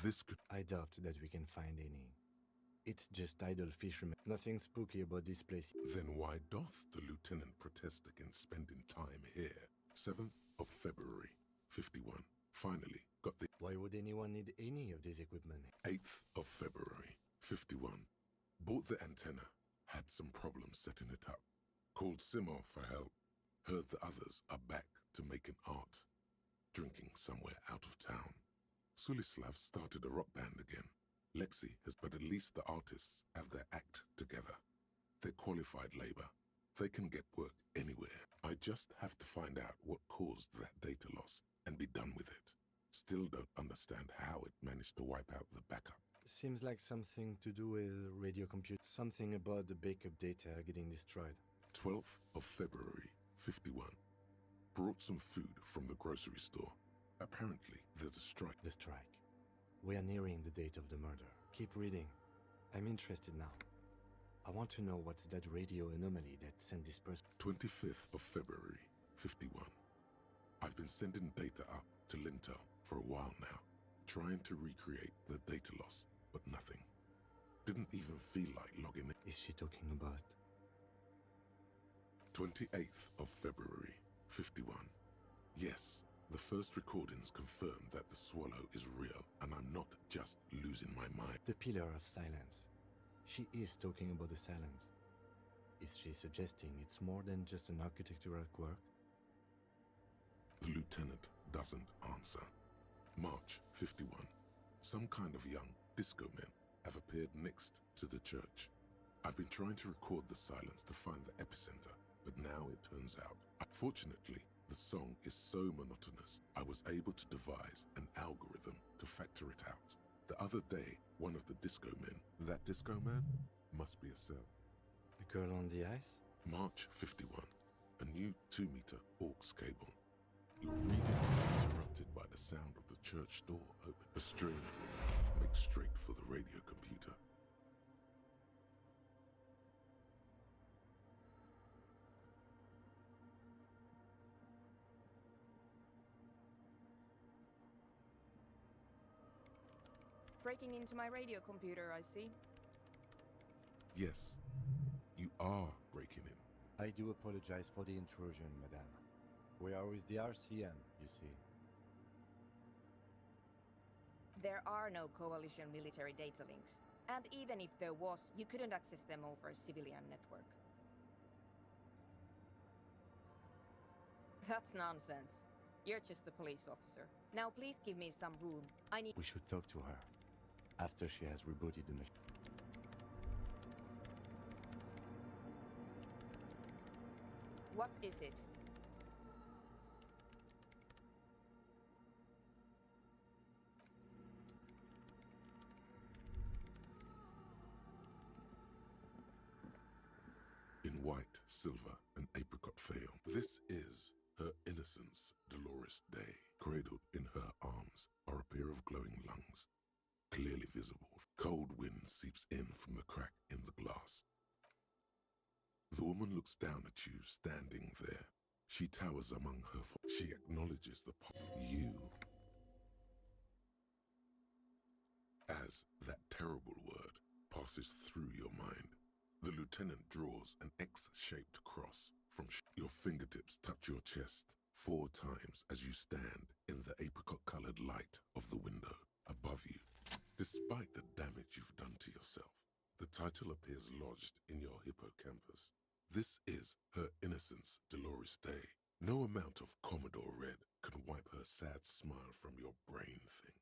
This could... I doubt that we can find any. It's just idle fishermen. Nothing spooky about this place. Then why doth the lieutenant protest against spending time here? 7th of February, 51. Finally, got the... Why would anyone need any of this equipment? 8th of February, 51. Bought the antenna. Had some problems setting it up. Called Simon for help. Heard the others are back to making art. Drinking somewhere out of town. Sulislav started a rock band again. Lexi has, but at least the artists have their act together. They're qualified labor. They can get work anywhere. I just have to find out what caused that data loss and be done with it. Still don't understand how it managed to wipe out the backup. Seems like something to do with radio compute. Something about the backup data getting destroyed. 12th of February, 51. Brought some food from the grocery store. Apparently, there's a strike. The strike. We are nearing the date of the murder. Keep reading. I'm interested now. I want to know what's that radio anomaly that sent this person. 25th of February, 51. I've been sending data up to Lintel for a while now, trying to recreate the data loss, but nothing. Didn't even feel like logging in. Is she talking about? 28th of February, 51. Yes, the first recordings confirm that the swallow is real, and I'm not just losing my mind. The pillar of silence. She is talking about the silence. Is she suggesting it's more than just an architectural quirk? The lieutenant doesn't answer. March 51. Some kind of young disco men have appeared next to the church. I've been trying to record the silence to find the epicenter, but now it turns out. Fortunately, the song is so monotonous, I was able to devise an algorithm to factor it out. The other day, one of the disco men, that disco man, must be a cell. The girl on the ice? March 51. A new 2-meter aux cable. Your reading is interrupted by the sound of the church door open. A strange woman makes straight for the radio computer. Breaking into my radio computer, I see. Yes, you are breaking in. I do apologize for the intrusion, madame. We are with the RCM, you see. There are no coalition military data links. And even if there was, you couldn't access them over a civilian network. That's nonsense. You're just a police officer. Now please give me some room. I need... We should talk to her after she has rebooted the machine. What is it? In white, silver, and apricot fail. This is her innocence, Dolores Day. Cradled in her arms are a pair of glowing lungs, clearly visible. Cold wind seeps in from the crack in the glass. The woman looks down at you, standing there. She towers among her. She acknowledges the you as that terrible word passes through your mind. The lieutenant draws an X-shaped cross from your fingertips touch your chest 4 times as you stand in the apricot-colored light of the window above you. Despite the damage you've done to yourself, the title appears lodged in your hippocampus. This is her innocence, Dolores Day. No amount of Commodore Red can wipe her sad smile from your brain thing.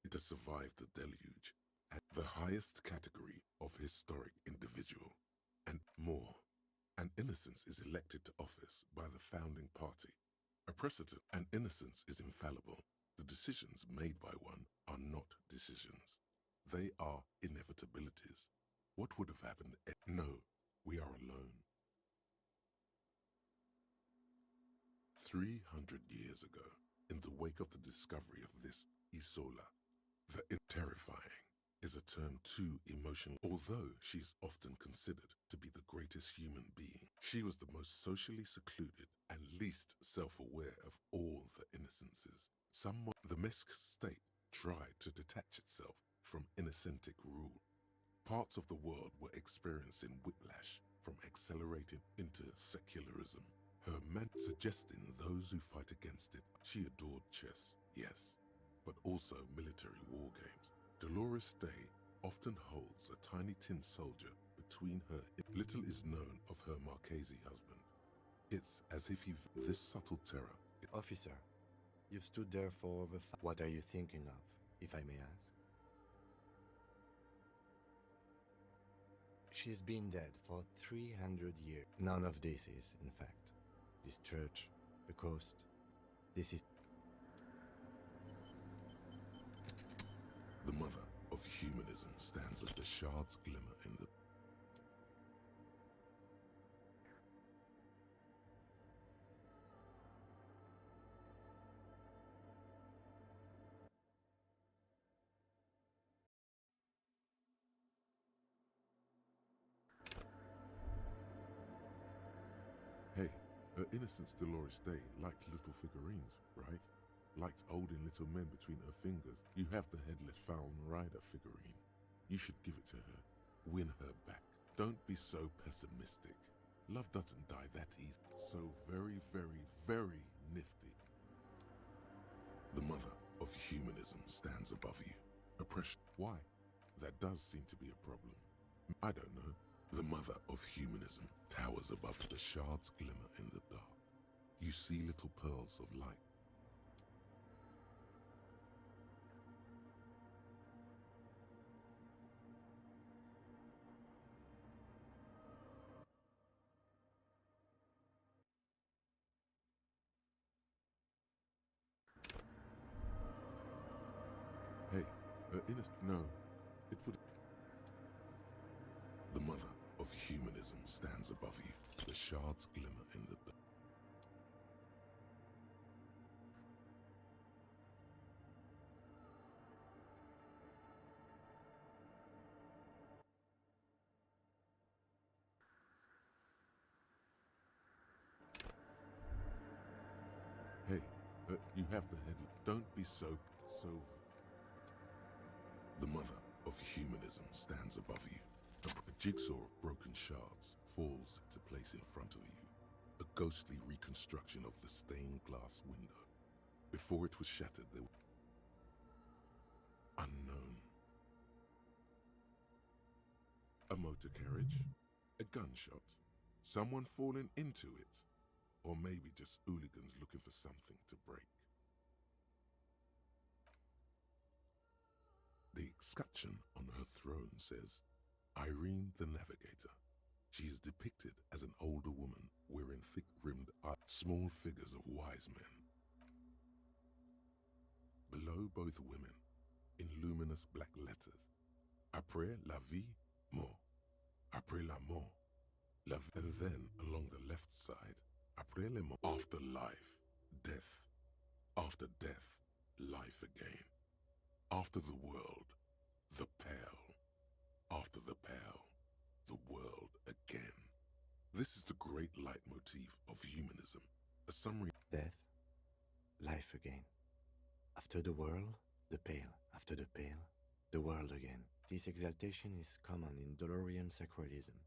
It has survived the deluge at the highest category of historic individual. And more, an innocence is elected to office by the founding party. A precedent, an innocence is infallible. The decisions made by one are not decisions. They are inevitabilities. What would have happened? No, we are alone. 300 years ago, in the wake of the discovery of this Isola, the terrifying is a term too emotional. Although she's often considered to be the greatest human being, she was the most socially secluded and least self-aware of all the innocences. The Mesk state tried to detach itself from innocentic rule. Parts of the world were experiencing whiplash from accelerated into secularism. Her man suggesting those who fight against it. She adored chess, yes, but also military war games. Dolores Day often holds a tiny tin soldier between her. Little is known of her Marchese husband. It's as if this subtle terror. Officer, you've stood there for over What are you thinking of, if I may ask? She's been dead for 300 years. None of this is, in fact. This church, the coast, this is... The mother of humanism stands as the shards glimmer in the... Hey, her innocence Dolores Day liked little figurines, right? Liked holding little men between her fingers. You have the headless Falcon Rider figurine. You should give it to her. Win her back. Don't be so pessimistic. Love doesn't die that easy. So very, very, very nifty. The mother of humanism stands above you. Oppression. Why? That does seem to be a problem. I don't know. The mother of humanism towers above. The shards glimmer in the dark. You see little pearls of light. Hey, no, it would... The mother of humanism stands above you. The shards glimmer in the dark. Hey, you have the head. Don't be so... The mother of humanism stands above you. A jigsaw of broken shards falls into place in front of you. A ghostly reconstruction of the stained glass window. Before it was shattered, there were motor carriage, a gunshot, someone falling into it, or maybe just hooligans looking for something to break. The escutcheon on her throne says, Irene the Navigator. She is depicted as an older woman wearing thick-rimmed small figures of wise men. Below both women, in luminous black letters, Après la vie, mort. Après la mort, la vie. And then along the left side, Après la mort, after life, death. After death, life again. After the world, the pale. After the pale, the world again. This is the great leitmotif of humanism, a summary. Death, life again. After the world, the pale. After the pale, the world again. This exaltation is common in Dolorian sacralism.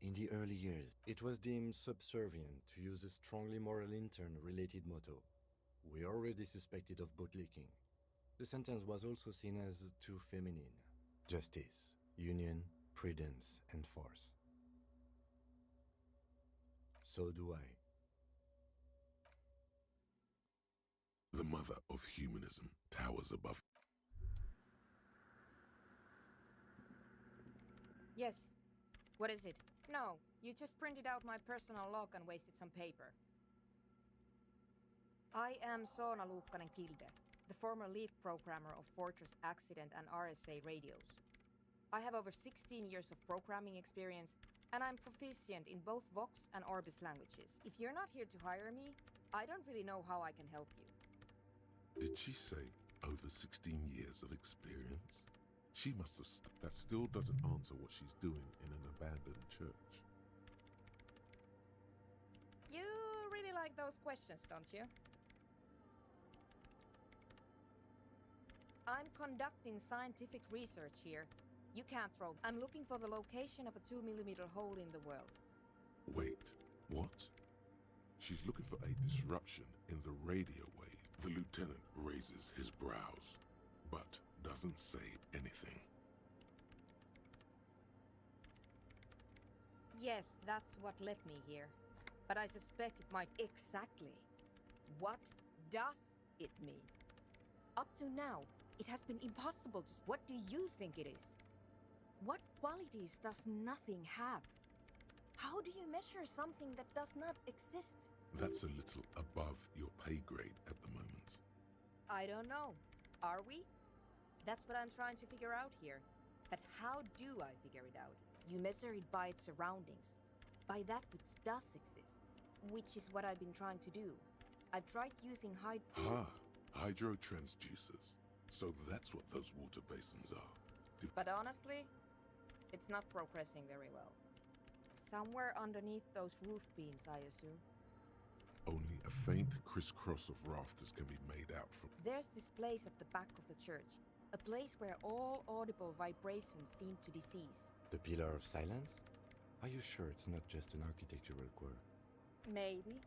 In the early years, it was deemed subservient to use a strongly moral intern-related motto. We already suspected of bootlicking. The sentence was also seen as too feminine. Justice, union, prudence, and force. So do I. The mother of humanism towers above. Yes. What is it? No, you just printed out my personal log and wasted some paper. I am Soona Luukkanen-Kilde, the former lead programmer of Fortress Accident and RSA radios. I have over 16 years of programming experience, and I'm proficient in both Vox and Orbis languages. If you're not here to hire me, I don't really know how I can help you. Did she say over 16 years of experience? She must have. That still doesn't answer what she's doing in an abandoned church. You really like those questions, don't you? I'm conducting scientific research here. You can't throw. I'm looking for the location of a 2mm hole in the world. Wait, what? She's looking for a disruption in the radio wave. The lieutenant raises his brows, but doesn't say anything. Yes, that's what led me here. But I suspect it might... Exactly. What does it mean? Up to now, it has been impossible to... What do you think it is? What qualities does nothing have? How do you measure something that does not exist? That's a little above your pay grade at the moment. I don't know. Are we? That's what I'm trying to figure out here. But how do I figure it out? You measure it by its surroundings. By that which does exist. Which is what I've been trying to do. I've tried using hydrotransducers. So that's what those water basins are. But honestly, it's not progressing very well. Somewhere underneath those roof beams, I assume. Only a faint crisscross of rafters can be made out from... There's this place at the back of the church. A place where all audible vibrations seem to decease. The Pillar of Silence? Are you sure it's not just an architectural quirk? Maybe,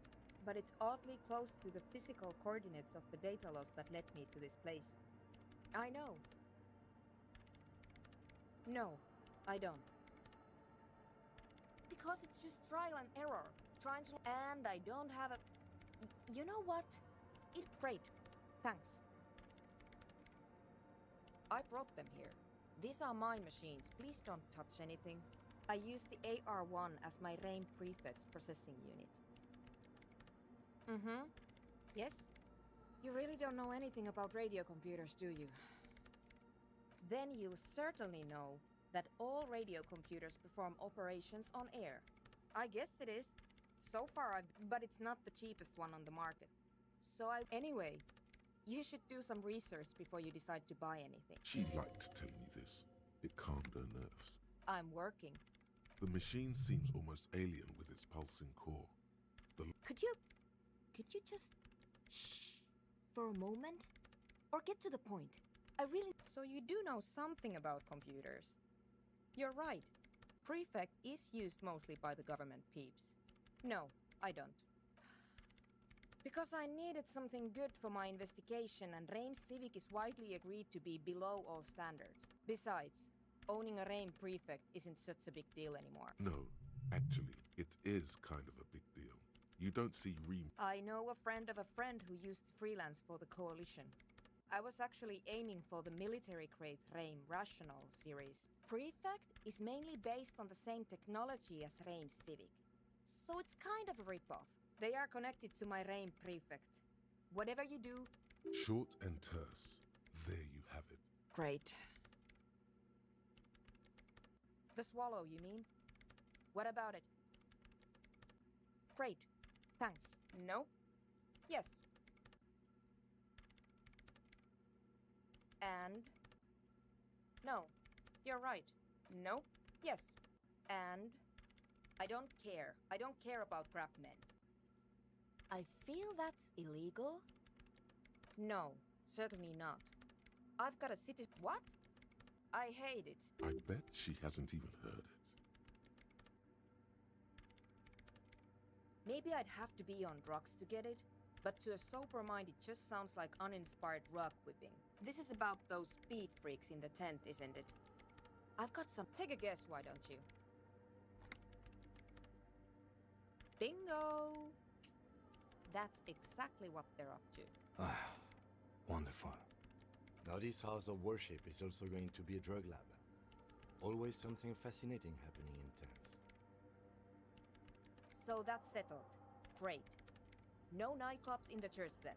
but it's oddly close to the physical coordinates of the data loss that led me to this place. I know. No, I don't. Because it's just trial and error. Trying to... And I don't have a... You know what? It's great. Thanks. I brought them here. These are my machines. Please don't touch anything. I use the AR-1 as my RAIM prefix processing unit. Mm-hmm. Yes? You really don't know anything about radio computers, do you? Then you'll certainly know that all radio computers perform operations on air. I guess it is. So far, but it's not the cheapest one on the market. Anyway, you should do some research before you decide to buy anything. She liked telling you this. It calmed her nerves. I'm working. The machine seems almost alien with its pulsing core. Could you just shh for a moment? Or get to the point? So you do know something about computers. You're right. Prefect is used mostly by the government peeps. No, I don't. Because I needed something good for my investigation, and RAIM Civic is widely agreed to be below all standards. Besides, owning a Reim prefect isn't such a big deal anymore. No, actually, it is kind of a big deal. You don't see Reem. I know a friend of a friend who used to freelance for the Coalition. I was actually aiming for the military-grade Reim Rational series. Prefect is mainly based on the same technology as Reim Civic, so it's kind of a rip-off. They are connected to my Reim Prefect. Whatever you do... Short and terse. There you have it. Great. The Swallow, you mean? What about it? Great. Thanks. No? Yes. And? No. You're right. No? Yes. And? I don't care. I don't care about crab men. I feel that's illegal? No, certainly not. I've got a city... What? I hate it. I bet she hasn't even heard it. Maybe I'd have to be on drugs to get it, but to a sober mind it just sounds like uninspired rug whipping. This is about those speed freaks in the tent, isn't it? I've got some... Take a guess, why don't you? Bingo! That's exactly what they're up to. Ah, wonderful. Now this house of worship is also going to be a drug lab. Always something fascinating happening in tents. So that's settled. Great. No nightclubs in the church then.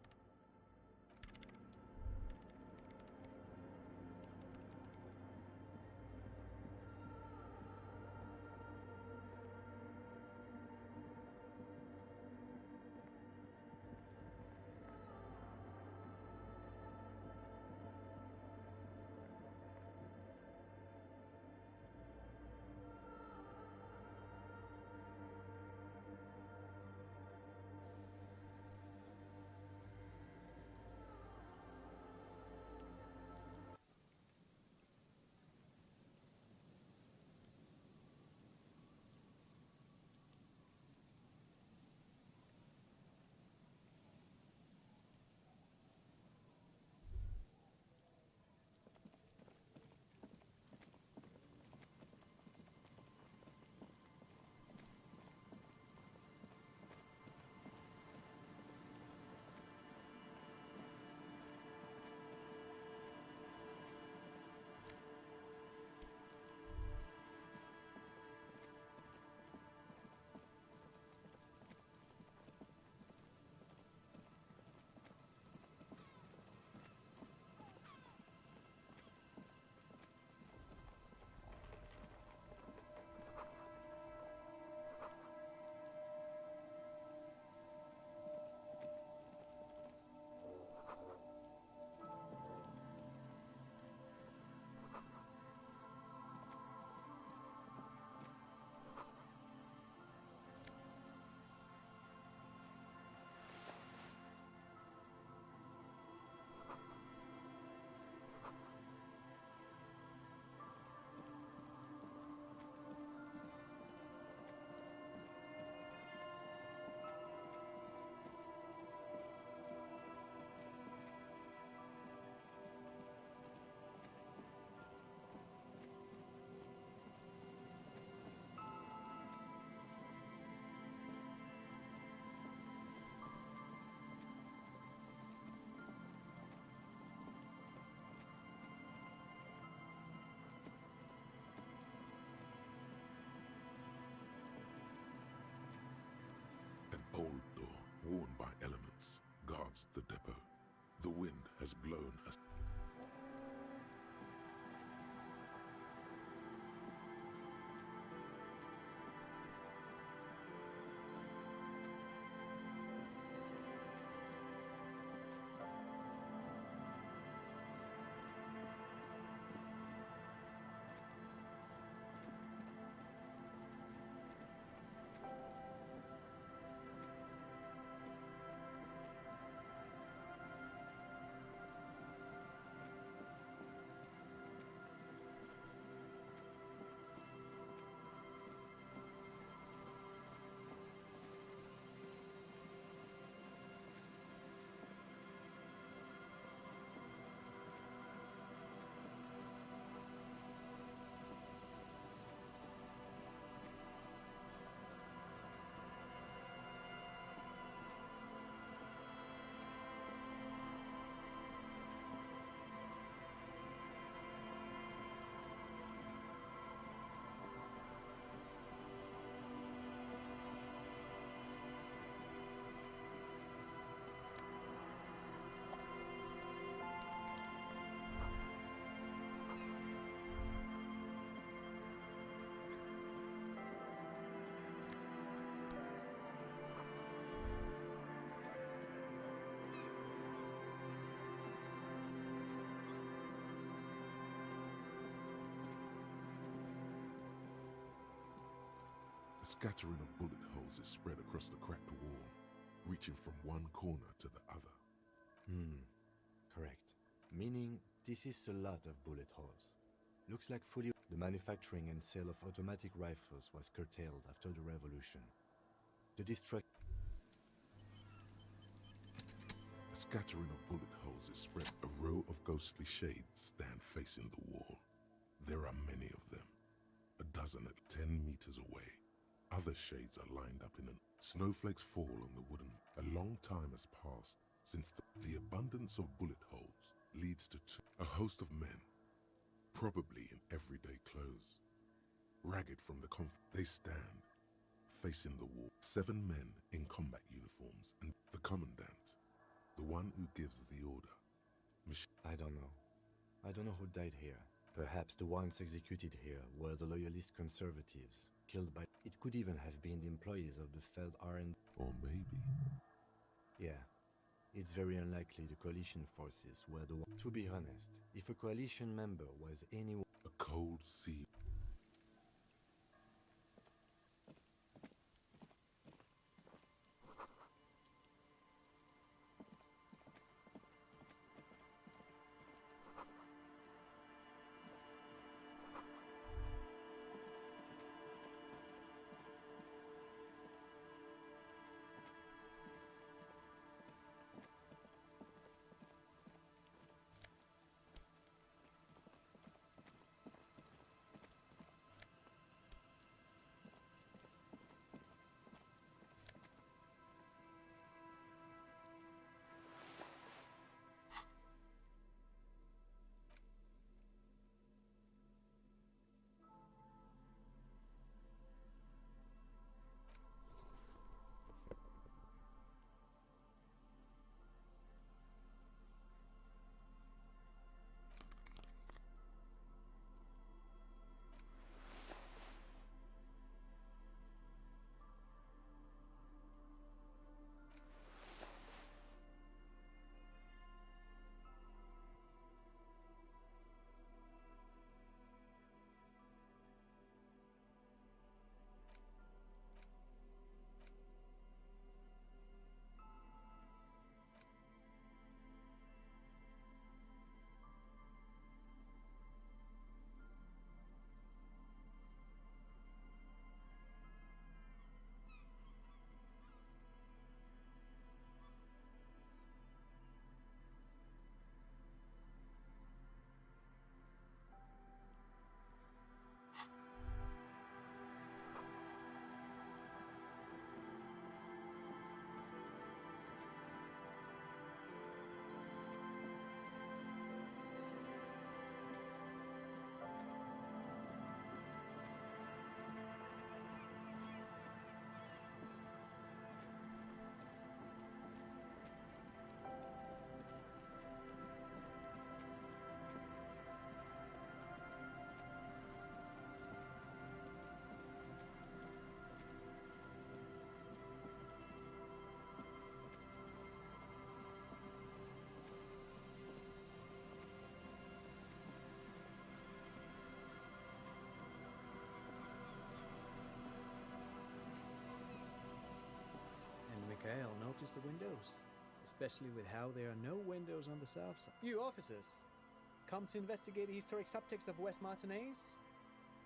An old door, worn by elements, guards the depot. The wind has blown us. A scattering of bullet holes is spread across the cracked wall, reaching from one corner to the other. Correct. Meaning, this is a lot of bullet holes. Looks like fully the manufacturing and sale of automatic rifles was curtailed after the revolution. The A scattering of bullet holes is spread. A row of ghostly shades stand facing the wall. There are many of them, a dozen at 10 meters away. Other shades are lined up in snowflakes fall on the wooden. A long time has passed since the abundance of bullet holes leads to a host of men, probably in everyday clothes. Ragged from the they stand, facing the wall. 7 men in combat uniforms and the commandant, the one who gives the order. I don't know. I don't know who died here. Perhaps the ones executed here were the loyalist conservatives, killed by... It could even have been the employees of the Feld R&D. Or maybe... Yeah. It's very unlikely the coalition forces were the ones. To be honest, if a coalition member was anyone... A cold sea... Okay, I'll notice the windows, especially with how there are no windows on the south side. You officers, come to investigate the historic subtext of West Martinez?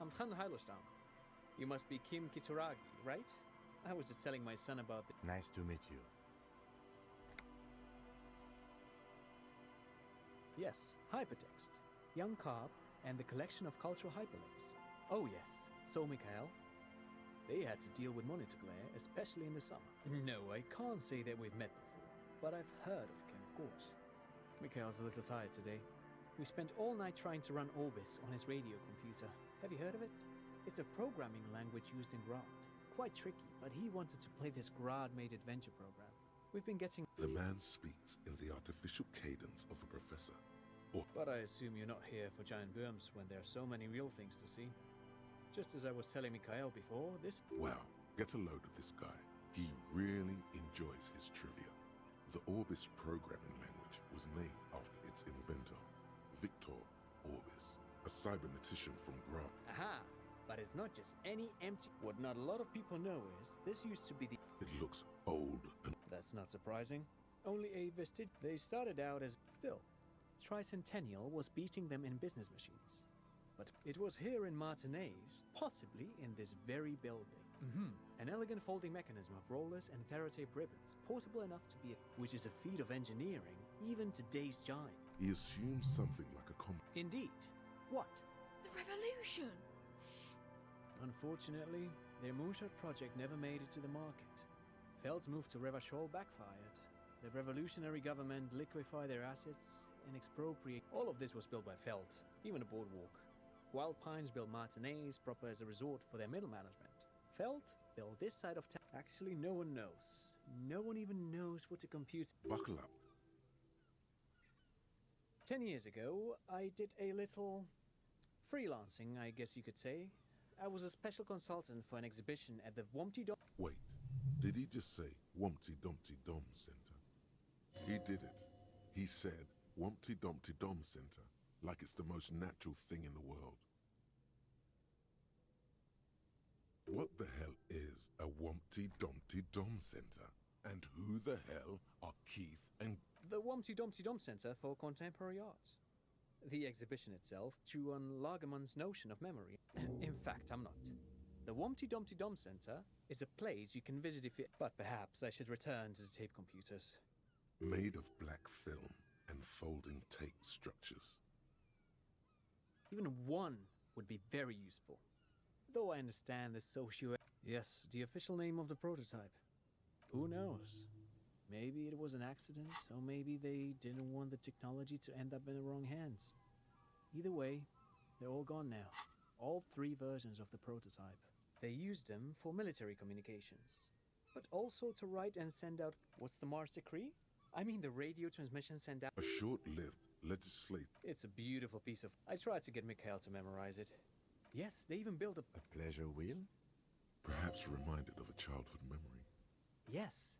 I'm Tran Heilostam. You must be Kim Kitsuragi, right? I was just telling my son about the... Nice to meet you. Yes, hypertext, young carp, and the collection of cultural hyperlinks. Oh yes, so Mikhail, they had to deal with monitor glare, especially in the summer. No, I can't say that we've met before, but I've heard of Kim, of course. Mikhail's a little tired today. We spent all night trying to run Orbis on his radio computer. Have you heard of it? It's a programming language used in Grad. Quite tricky, but he wanted to play this Grad-made adventure program. We've been getting... The man speaks in the artificial cadence of a professor. But I assume you're not here for giant worms when there are so many real things to see. Just as I was telling Mikhail before, this... Well, get a load of this guy. He really enjoys his trivia. The Orbis programming language was named after its inventor, Victor Orbis, a cybernetician from Grad. Aha! But it's not just any empty. What not a lot of people know is this used to be the. It looks old and That's not surprising. Only a vestige. They started out as. Still, Tricentennial was beating them in business machines. But it was here in Martinez, possibly in this very building. An elegant folding mechanism of rollers and Faraday ribbons, portable enough to be which is a feat of engineering, even today's giant. he assumes something like a Indeed. What? The revolution! Unfortunately, their moonshot project never made it to the market. Feld's move to Revachol backfired. The revolutionary government liquefied their assets and expropriate. All of this was built by Feld, even the boardwalk. Wild Pines built Martinez proper as a resort for their middle management. Feld built this side of town. Actually, no one knows. No one even knows what a computer. buckle up. 10 years ago, I did a little freelancing, I guess you could say. I was a special consultant for an exhibition at the Wompty Dom. Wait, did he just say Wumpty Dumpty Dom Center? He did it. He said Wumpty Dumpty Dom Center, like it's the most natural thing in the world. What the hell is a Wumpty Dumpty Dom Center? And who the hell are Keith and... The Wompty Dumpty Dom Center for Contemporary Arts. The exhibition itself drew on Lagerman's notion of memory. In fact, I'm not. The Wompty Dumpty Dom Center is a place you can visit if you... But perhaps I should return to the tape computers. Made of black film and folding tape structures. Even one would be very useful. Though I understand the socio... Yes, the official name of the prototype. Who knows? Maybe it was an accident, or maybe they didn't want the technology to end up in the wrong hands. Either way, they're all gone now. All 3 versions of the prototype. They used them for military communications, but also to write and send out... What's the Mars Decree? I mean the radio transmission sent out... A short-lived legislative... It's a beautiful piece of... I tried to get Mikhail to memorize it. Yes, they even built A pleasure wheel? Perhaps reminded of a childhood memory. Yes,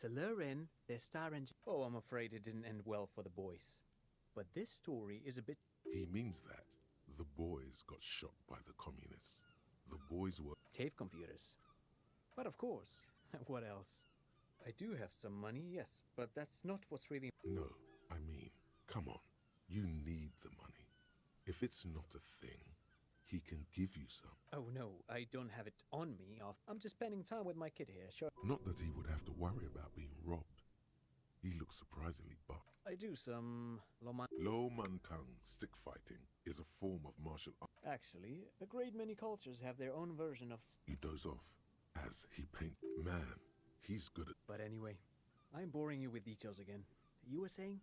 to lure in their star engine. Oh, I'm afraid it didn't end well for the boys. But this story is a bit... He means that the boys got shot by the communists. The boys were... Tape computers. But of course, what else? I do have some money, yes, but that's not what's really... No, I mean, come on. You need the money. If it's not a thing, he can give you some. Oh no, I don't have it on me. I'm just spending time with my kid here, sure. Not that he would have to worry about being robbed. He looks surprisingly buff. I do some... Lo Mantang stick fighting is a form of martial art. Actually, a great many cultures have their own version of... You doze off as he paint. Man, he's good at... But anyway, I'm boring you with details again. You were saying?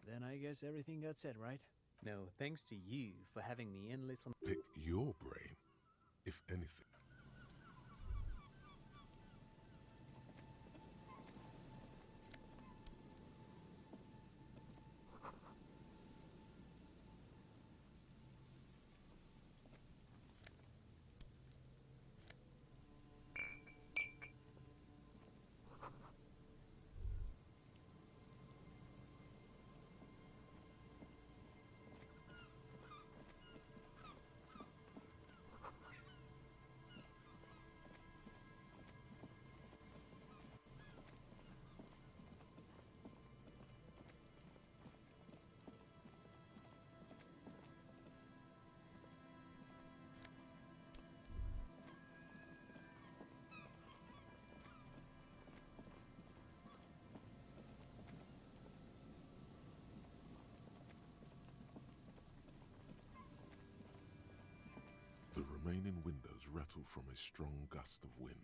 Then I guess everything got said, right? No, thanks to you for having me in little... Pick your brain, if anything. The remaining windows rattle from a strong gust of wind.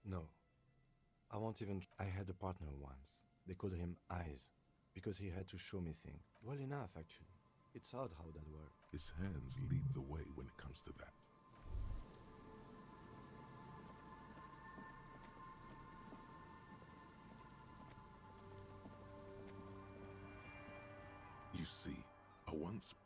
No. I won't even... I had a partner once. They called him Eyes, because he had to show me things. Well enough, actually. It's odd how that worked. His hands lead the way when it comes to that. You see, I once...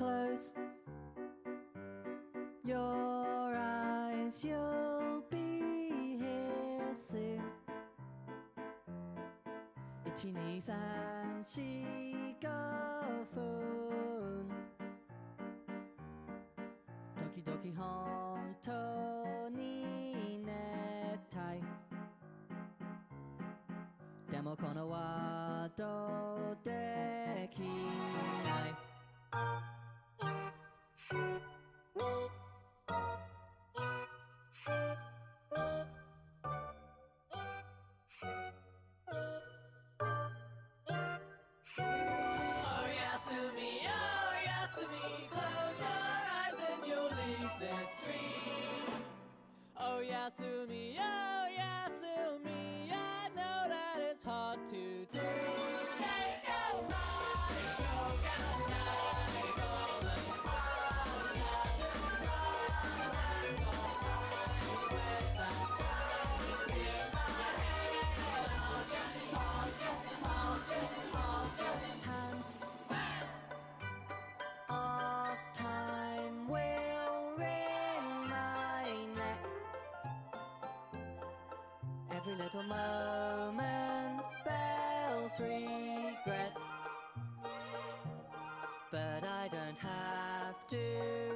close your eyes, you'll be here soon. Itchy knees and cheek of phone. Doki doki honto ni netai. Demo kono wa do dekinai. Oh Yasumi, I know that it's hard to do. Let's go party, Hands of time will wring my neck. Every little moment spells regret, but I don't have to